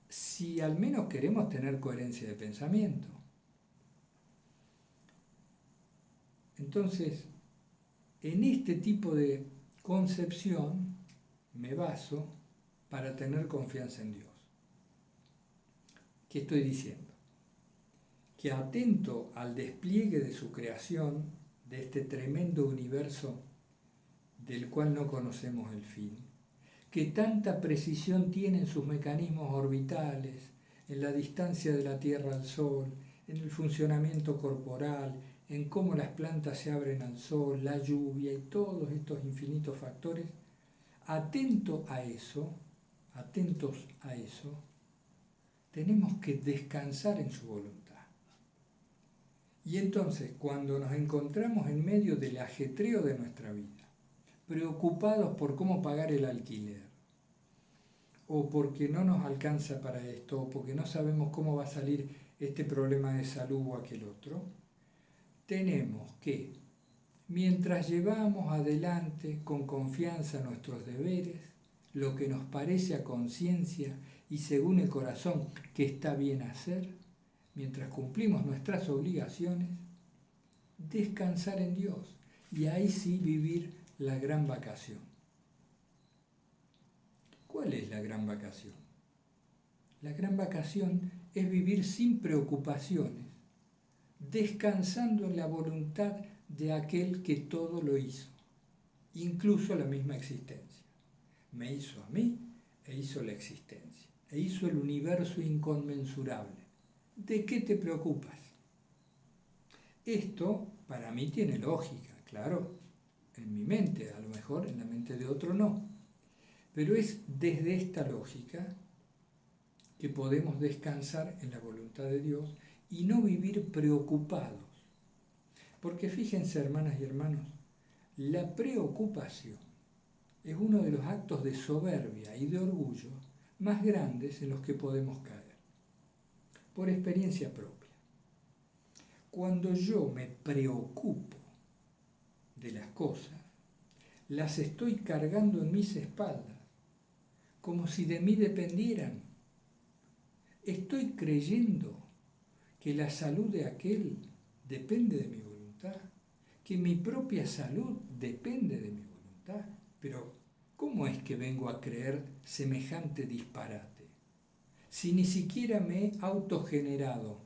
Si al menos queremos tener coherencia de pensamiento. Entonces, en este tipo de concepción me baso para tener confianza en Dios. ¿Qué estoy diciendo? Que atento al despliegue de su creación, de este tremendo universo del cual no conocemos el fin, que tanta precisión tiene en sus mecanismos orbitales, en la distancia de la Tierra al Sol, en el funcionamiento corporal, en cómo las plantas se abren al Sol, la lluvia y todos estos infinitos factores, atentos a eso, tenemos que descansar en su voluntad. Y entonces, cuando nos encontramos en medio del ajetreo de nuestra vida, preocupados por cómo pagar el alquiler, o porque no nos alcanza para esto, o porque no sabemos cómo va a salir este problema de salud o aquel otro, tenemos que, mientras llevamos adelante con confianza nuestros deberes, lo que nos parece a conciencia y según el corazón que está bien hacer, mientras cumplimos nuestras obligaciones, descansar en Dios y ahí sí vivir la gran vacación. ¿Cuál es la gran vacación? La gran vacación es vivir sin preocupaciones, descansando en la voluntad de aquel que todo lo hizo, incluso la misma existencia. Me hizo a mí e hizo la existencia, e hizo el universo inconmensurable. ¿De qué te preocupas? Esto para mí tiene lógica, claro, en mi mente, a lo mejor en la mente de otro no. Pero es desde esta lógica que podemos descansar en la voluntad de Dios y no vivir preocupados. Porque fíjense, hermanas y hermanos, la preocupación es uno de los actos de soberbia y de orgullo más grandes en los que podemos caer, por experiencia propia. Cuando yo me preocupo de las cosas, las estoy cargando en mis espaldas, como si de mí dependieran. Estoy creyendo que la salud de aquel depende de mi voluntad, que mi propia salud depende de mi voluntad. Pero, ¿cómo es que vengo a creer semejante disparate? Si ni siquiera me he autogenerado,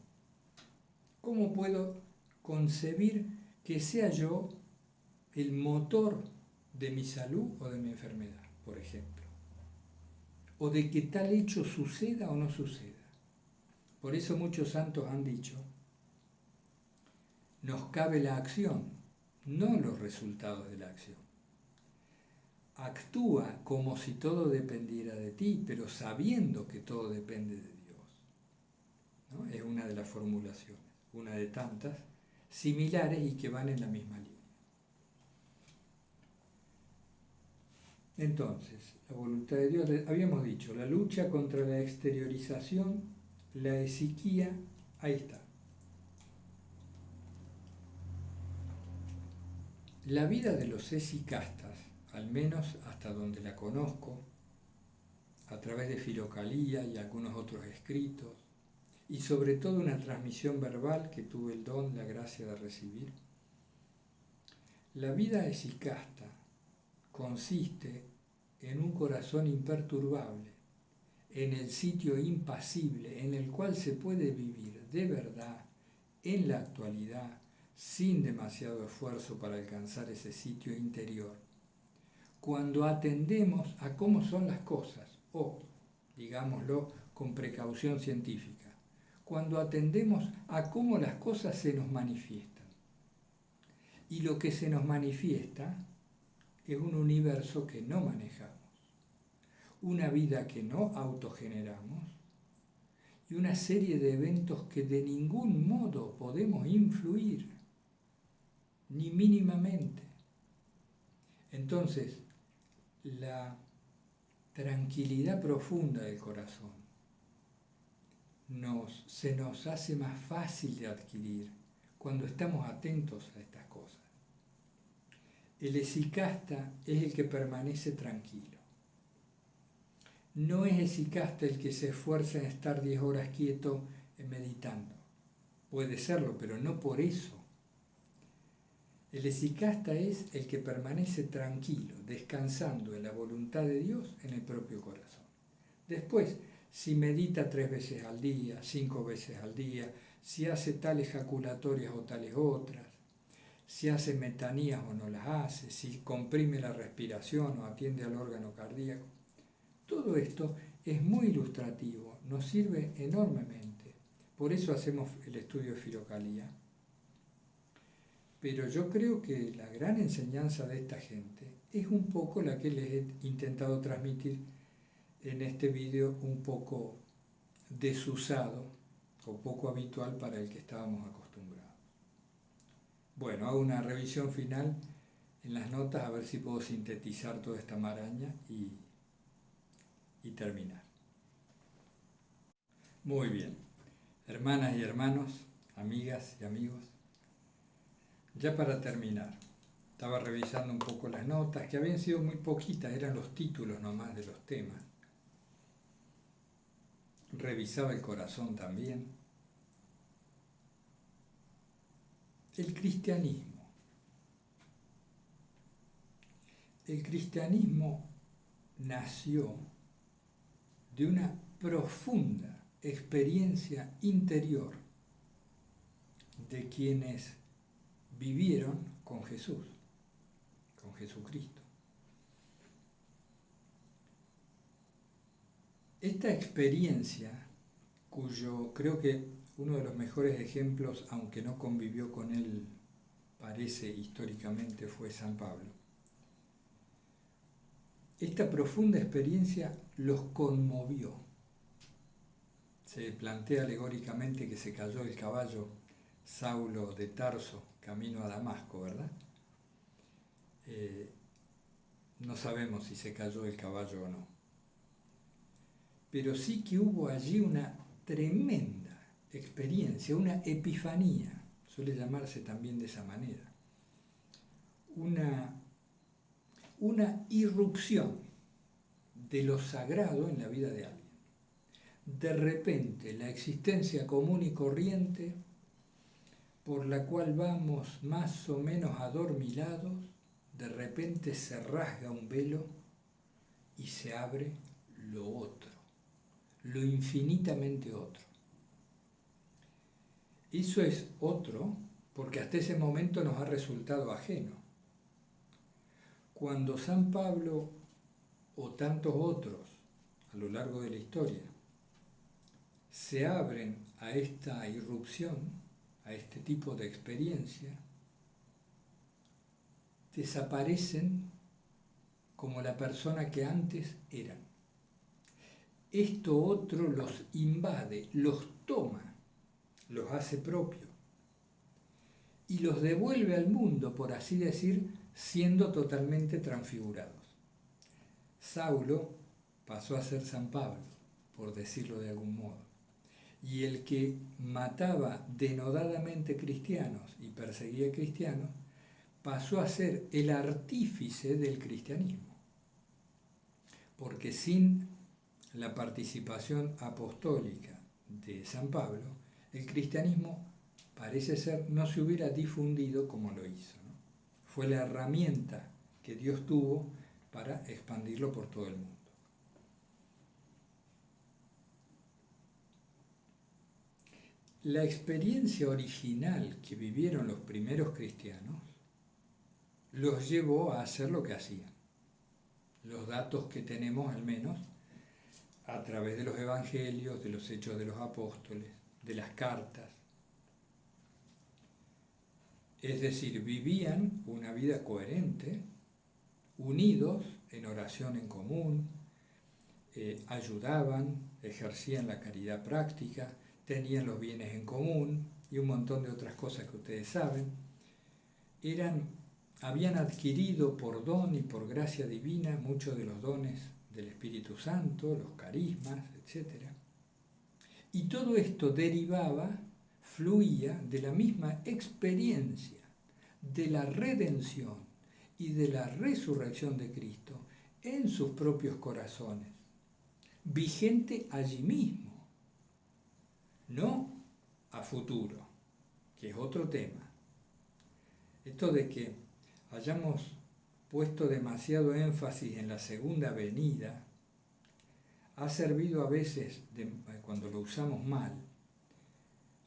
¿cómo puedo concebir que sea yo el motor de mi salud o de mi enfermedad, por ejemplo? O de que tal hecho suceda o no suceda. Por eso muchos santos han dicho, nos cabe la acción, no los resultados de la acción. Actúa como si todo dependiera de ti, pero sabiendo que todo depende de Dios, ¿no? Es una de las formulaciones, una de tantas similares y que van en la misma línea. Entonces, la voluntad de Dios, habíamos dicho, la lucha contra la exteriorización, la esiquía, ahí está. La vida de los esicastas, al menos hasta donde la conozco, a través de Filocalía y algunos otros escritos, y sobre todo una transmisión verbal que tuve el don, la gracia de recibir, la vida esicasta consiste en un corazón imperturbable, en el sitio impasible en el cual se puede vivir de verdad en la actualidad sin demasiado esfuerzo para alcanzar ese sitio interior. Cuando atendemos a cómo son las cosas, o, digámoslo, con precaución científica, cuando atendemos a cómo las cosas se nos manifiestan. Y lo que se nos manifiesta es un universo que no manejamos, una vida que no autogeneramos y una serie de eventos que de ningún modo podemos influir, ni mínimamente. Entonces, la tranquilidad profunda del corazón se nos hace más fácil de adquirir cuando estamos atentos a estas cosas. El hesicasta es el que permanece tranquilo. No es hesicasta el que se esfuerza en estar 10 horas quieto meditando. Puede serlo, pero no por eso. El hesicasta es el que permanece tranquilo, descansando en la voluntad de Dios en el propio corazón. Después, si medita 3 veces al día, 5 veces al día, si hace tales ejaculatorias o tales otras, si hace metanías o no las hace, si comprime la respiración o atiende al órgano cardíaco, todo esto es muy ilustrativo, nos sirve enormemente. Por eso hacemos el estudio de Filocalía. Pero yo creo que la gran enseñanza de esta gente es un poco la que les he intentado transmitir en este vídeo, un poco desusado o poco habitual para el que estábamos acostumbrados. Bueno, hago una revisión final en las notas a ver si puedo sintetizar toda esta maraña y terminar. Muy bien, hermanas y hermanos, amigas y amigos, ya para terminar, estaba revisando un poco las notas, que habían sido muy poquitas, eran los títulos nomás de los temas. Revisaba el corazón también. El cristianismo. El cristianismo nació de una profunda experiencia interior de quienes vivieron con Jesús, con Jesucristo. Esta experiencia, cuyo creo que uno de los mejores ejemplos, aunque no convivió con él, parece históricamente, fue San Pablo. Esta profunda experiencia los conmovió. Se plantea alegóricamente que se cayó el caballo Saulo de Tarso, camino a Damasco, ¿verdad? No sabemos si se cayó el caballo o no. Pero sí que hubo allí una tremenda experiencia, una epifanía, suele llamarse también de esa manera. Una irrupción de lo sagrado en la vida de alguien. De repente, la existencia común y corriente, por la cual vamos más o menos adormilados, de repente se rasga un velo y se abre lo otro, lo infinitamente otro. Eso es otro porque hasta ese momento nos ha resultado ajeno. Cuando San Pablo o tantos otros a lo largo de la historia se abren a esta irrupción, a este tipo de experiencia, desaparecen como la persona que antes eran. Esto otro los invade, los toma, los hace propios y los devuelve al mundo, por así decir, siendo totalmente transfigurados. Saulo pasó a ser San Pablo, por decirlo de algún modo, y el que mataba denodadamente cristianos y perseguía cristianos, pasó a ser el artífice del cristianismo, porque sin la participación apostólica de San Pablo, el cristianismo parece ser no se hubiera difundido como lo hizo, ¿no? Fue la herramienta que Dios tuvo para expandirlo por todo el mundo. La experiencia original que vivieron los primeros cristianos los llevó a hacer lo que hacían. Los datos que tenemos, al menos, a través de los evangelios, de los hechos de los apóstoles, de las cartas. Es decir, vivían una vida coherente, unidos en oración en común, ayudaban, ejercían la caridad práctica, tenían los bienes en común y un montón de otras cosas que ustedes saben. Habían adquirido por don y por gracia divina muchos de los dones del Espíritu Santo, los carismas, etc. Y todo esto fluía de la misma experiencia de la redención y de la resurrección de Cristo en sus propios corazones, vigente allí mismo, no a futuro, que es otro tema. Esto de que hayamos puesto demasiado énfasis en la segunda venida ha servido a veces, cuando lo usamos mal,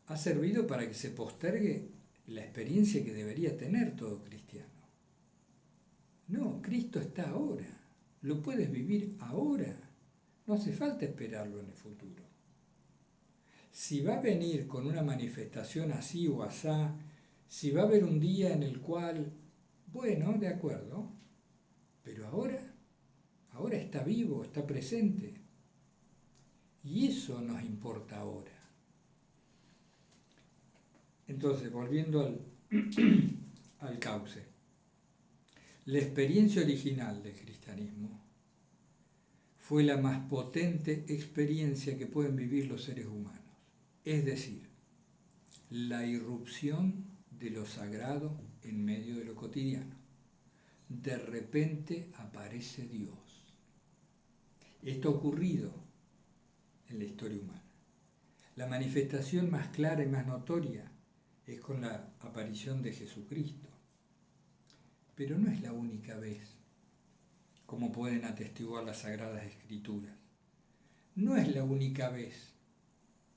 ha servido para que se postergue la experiencia que debería tener todo cristiano. No, Cristo está ahora, lo puedes vivir ahora, no hace falta esperarlo en el futuro. Si va a venir con una manifestación así o asá, si va a haber un día en el cual, bueno, de acuerdo, pero ahora está vivo, está presente. Y eso nos importa ahora. Entonces, volviendo al cauce, la experiencia original del cristianismo fue la más potente experiencia que pueden vivir los seres humanos. Es decir, la irrupción de lo sagrado en medio de lo cotidiano. De repente aparece Dios. Esto ha ocurrido en la historia humana. La manifestación más clara y más notoria es con la aparición de Jesucristo. Pero no es la única vez, como pueden atestiguar las Sagradas Escrituras. No es la única vez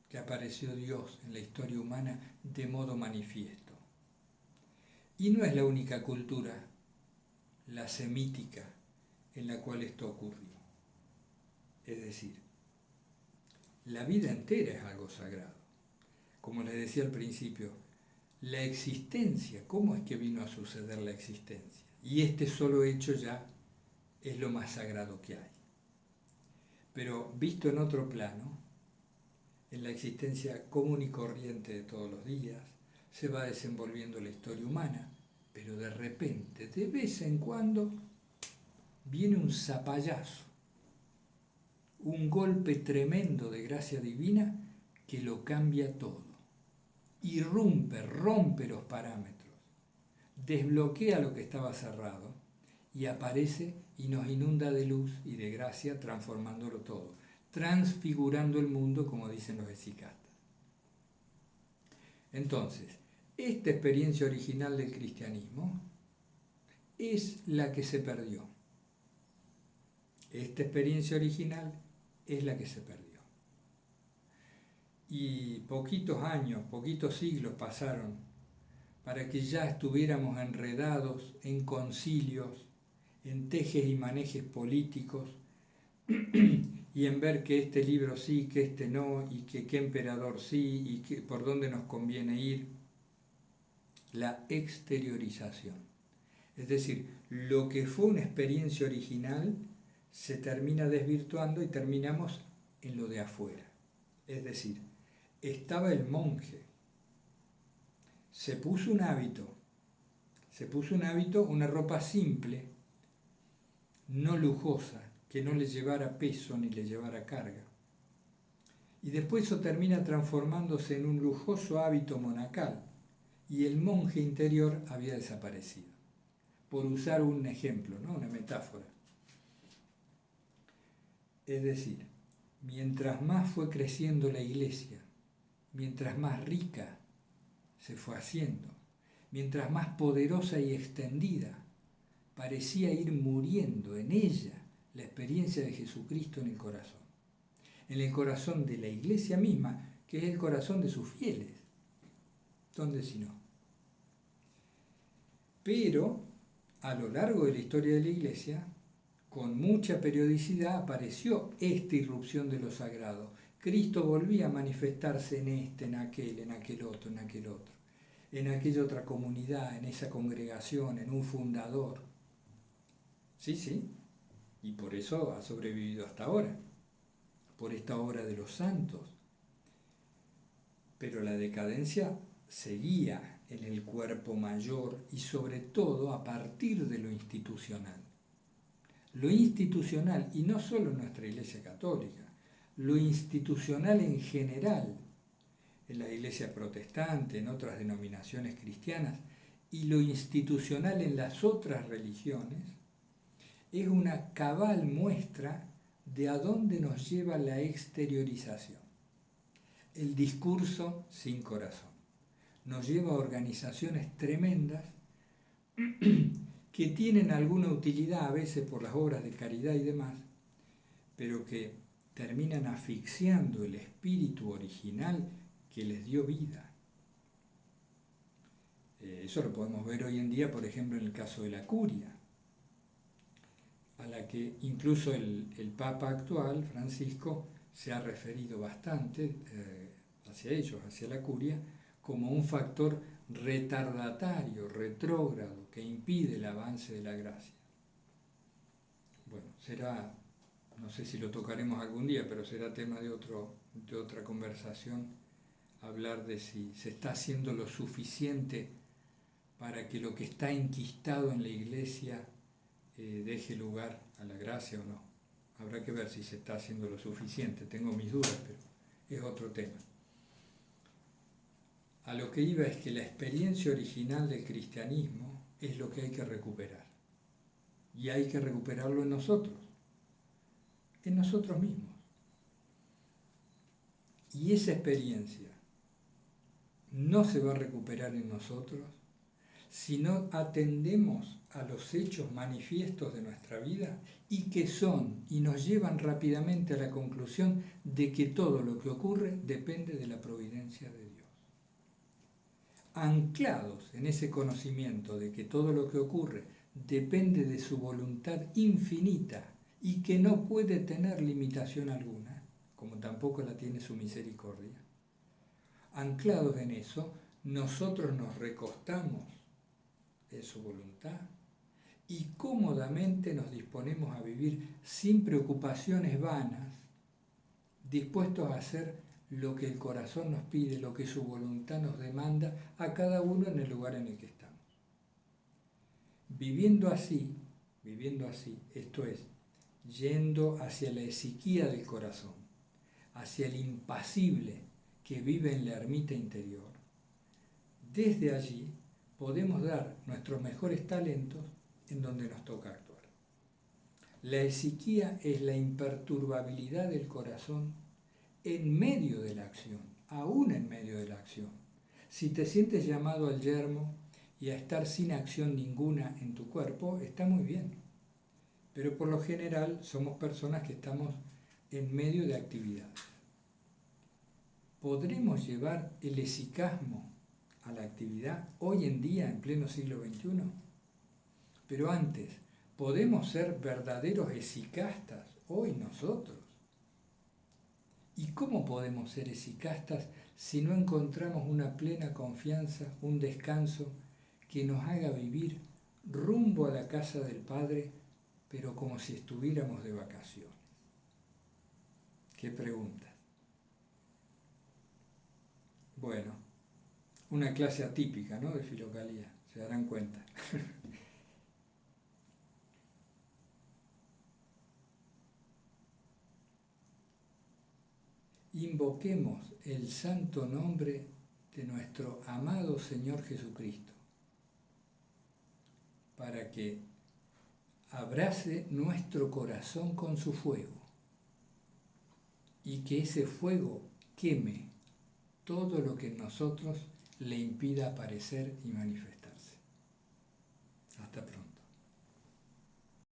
que apareció Dios en la historia humana de modo manifiesto. Y no es la única cultura, la semítica, en la cual esto ocurrió. Es decir, la vida entera es algo sagrado. Como les decía al principio, la existencia, ¿cómo es que vino a suceder la existencia? Y este solo hecho ya es lo más sagrado que hay. Pero visto en otro plano, en la existencia común y corriente de todos los días, se va desenvolviendo la historia humana, pero de repente, de vez en cuando, viene un zapallazo, un golpe tremendo de gracia divina que lo cambia todo. Rompe los parámetros, desbloquea lo que estaba cerrado y aparece y nos inunda de luz y de gracia, transformándolo todo, transfigurando el mundo, como dicen los hesychastas. Entonces, esta experiencia original del cristianismo es la que se perdió. Esta experiencia original es la que se perdió. Y poquitos años, poquitos siglos pasaron para que ya estuviéramos enredados en concilios, en tejes y manejes políticos, y en ver que este libro sí, que este no, y que qué emperador sí, y por dónde nos conviene ir. La exteriorización. Es decir, lo que fue una experiencia original se termina desvirtuando y terminamos en lo de afuera. Es decir, estaba el monje, se puso un hábito, una ropa simple, no lujosa, que no le llevara peso ni le llevara carga. Y después eso termina transformándose en un lujoso hábito monacal y el monje interior había desaparecido. Por usar un ejemplo, ¿no? Una metáfora. Es decir, mientras más fue creciendo la iglesia, mientras más rica se fue haciendo, mientras más poderosa y extendida, parecía ir muriendo en ella la experiencia de Jesucristo en el corazón de la iglesia misma, que es el corazón de sus fieles. ¿Dónde si no? Pero a lo largo de la historia de la iglesia, con mucha periodicidad apareció esta irrupción de lo sagrado. Cristo volvía a manifestarse en en aquel otro, en aquella otra comunidad, en esa congregación, en un fundador. Sí, sí, y por eso ha sobrevivido hasta ahora, por esta obra de los santos. Pero la decadencia seguía en el cuerpo mayor y sobre todo a partir de lo institucional. Lo institucional, y no solo en nuestra Iglesia Católica, lo institucional en general, en la Iglesia protestante, en otras denominaciones cristianas, y lo institucional en las otras religiones, es una cabal muestra de a dónde nos lleva la exteriorización. El discurso sin corazón nos lleva a organizaciones tremendas que tienen alguna utilidad a veces por las obras de caridad y demás, pero que terminan asfixiando el espíritu original que les dio vida. Eso lo podemos ver hoy en día, por ejemplo, en el caso de la curia, a la que incluso el Papa actual, Francisco, se ha referido bastante hacia ellos, hacia la curia, como un factor retardatario, retrógrado, que impide el avance de la gracia. Bueno, será, no sé si lo tocaremos algún día, pero será tema de otra conversación, hablar de si se está haciendo lo suficiente para que lo que está enquistado en la Iglesia deje lugar a la gracia o no. Habrá que ver si se está haciendo lo suficiente, tengo mis dudas, pero es otro tema. A lo que iba es que la experiencia original del cristianismo es lo que hay que recuperar. Y hay que recuperarlo en nosotros mismos. Y esa experiencia no se va a recuperar en nosotros si no atendemos a los hechos manifiestos de nuestra vida y que son y nos llevan rápidamente a la conclusión de que todo lo que ocurre depende de la providencia de Dios. Anclados en ese conocimiento de que todo lo que ocurre depende de su voluntad infinita y que no puede tener limitación alguna, como tampoco la tiene su misericordia. Anclados en eso, nosotros nos recostamos en su voluntad y cómodamente nos disponemos a vivir sin preocupaciones vanas, dispuestos a hacer lo que el corazón nos pide, lo que su voluntad nos demanda a cada uno en el lugar en el que estamos. Viviendo así, esto es, yendo hacia la esequía del corazón, hacia el impasible que vive en la ermita interior. Desde allí podemos dar nuestros mejores talentos en donde nos toca actuar. La esequía es la imperturbabilidad del corazón en medio de la acción, aún en medio de la acción. Si te sientes llamado al yermo y a estar sin acción ninguna en tu cuerpo, está muy bien. Pero por lo general somos personas que estamos en medio de actividades. ¿Podremos llevar el esicasmo a la actividad hoy en día, en pleno siglo XXI? Pero antes, ¿podemos ser verdaderos esicastas hoy nosotros? ¿Y cómo podemos ser esicastas si no encontramos una plena confianza, un descanso que nos haga vivir rumbo a la casa del Padre, pero como si estuviéramos de vacaciones? ¿Qué pregunta? Bueno, una clase atípica, ¿no?, de filocalía, se darán cuenta. Invoquemos el santo nombre de nuestro amado Señor Jesucristo para que abrace nuestro corazón con su fuego y que ese fuego queme todo lo que en nosotros le impida aparecer y manifestar.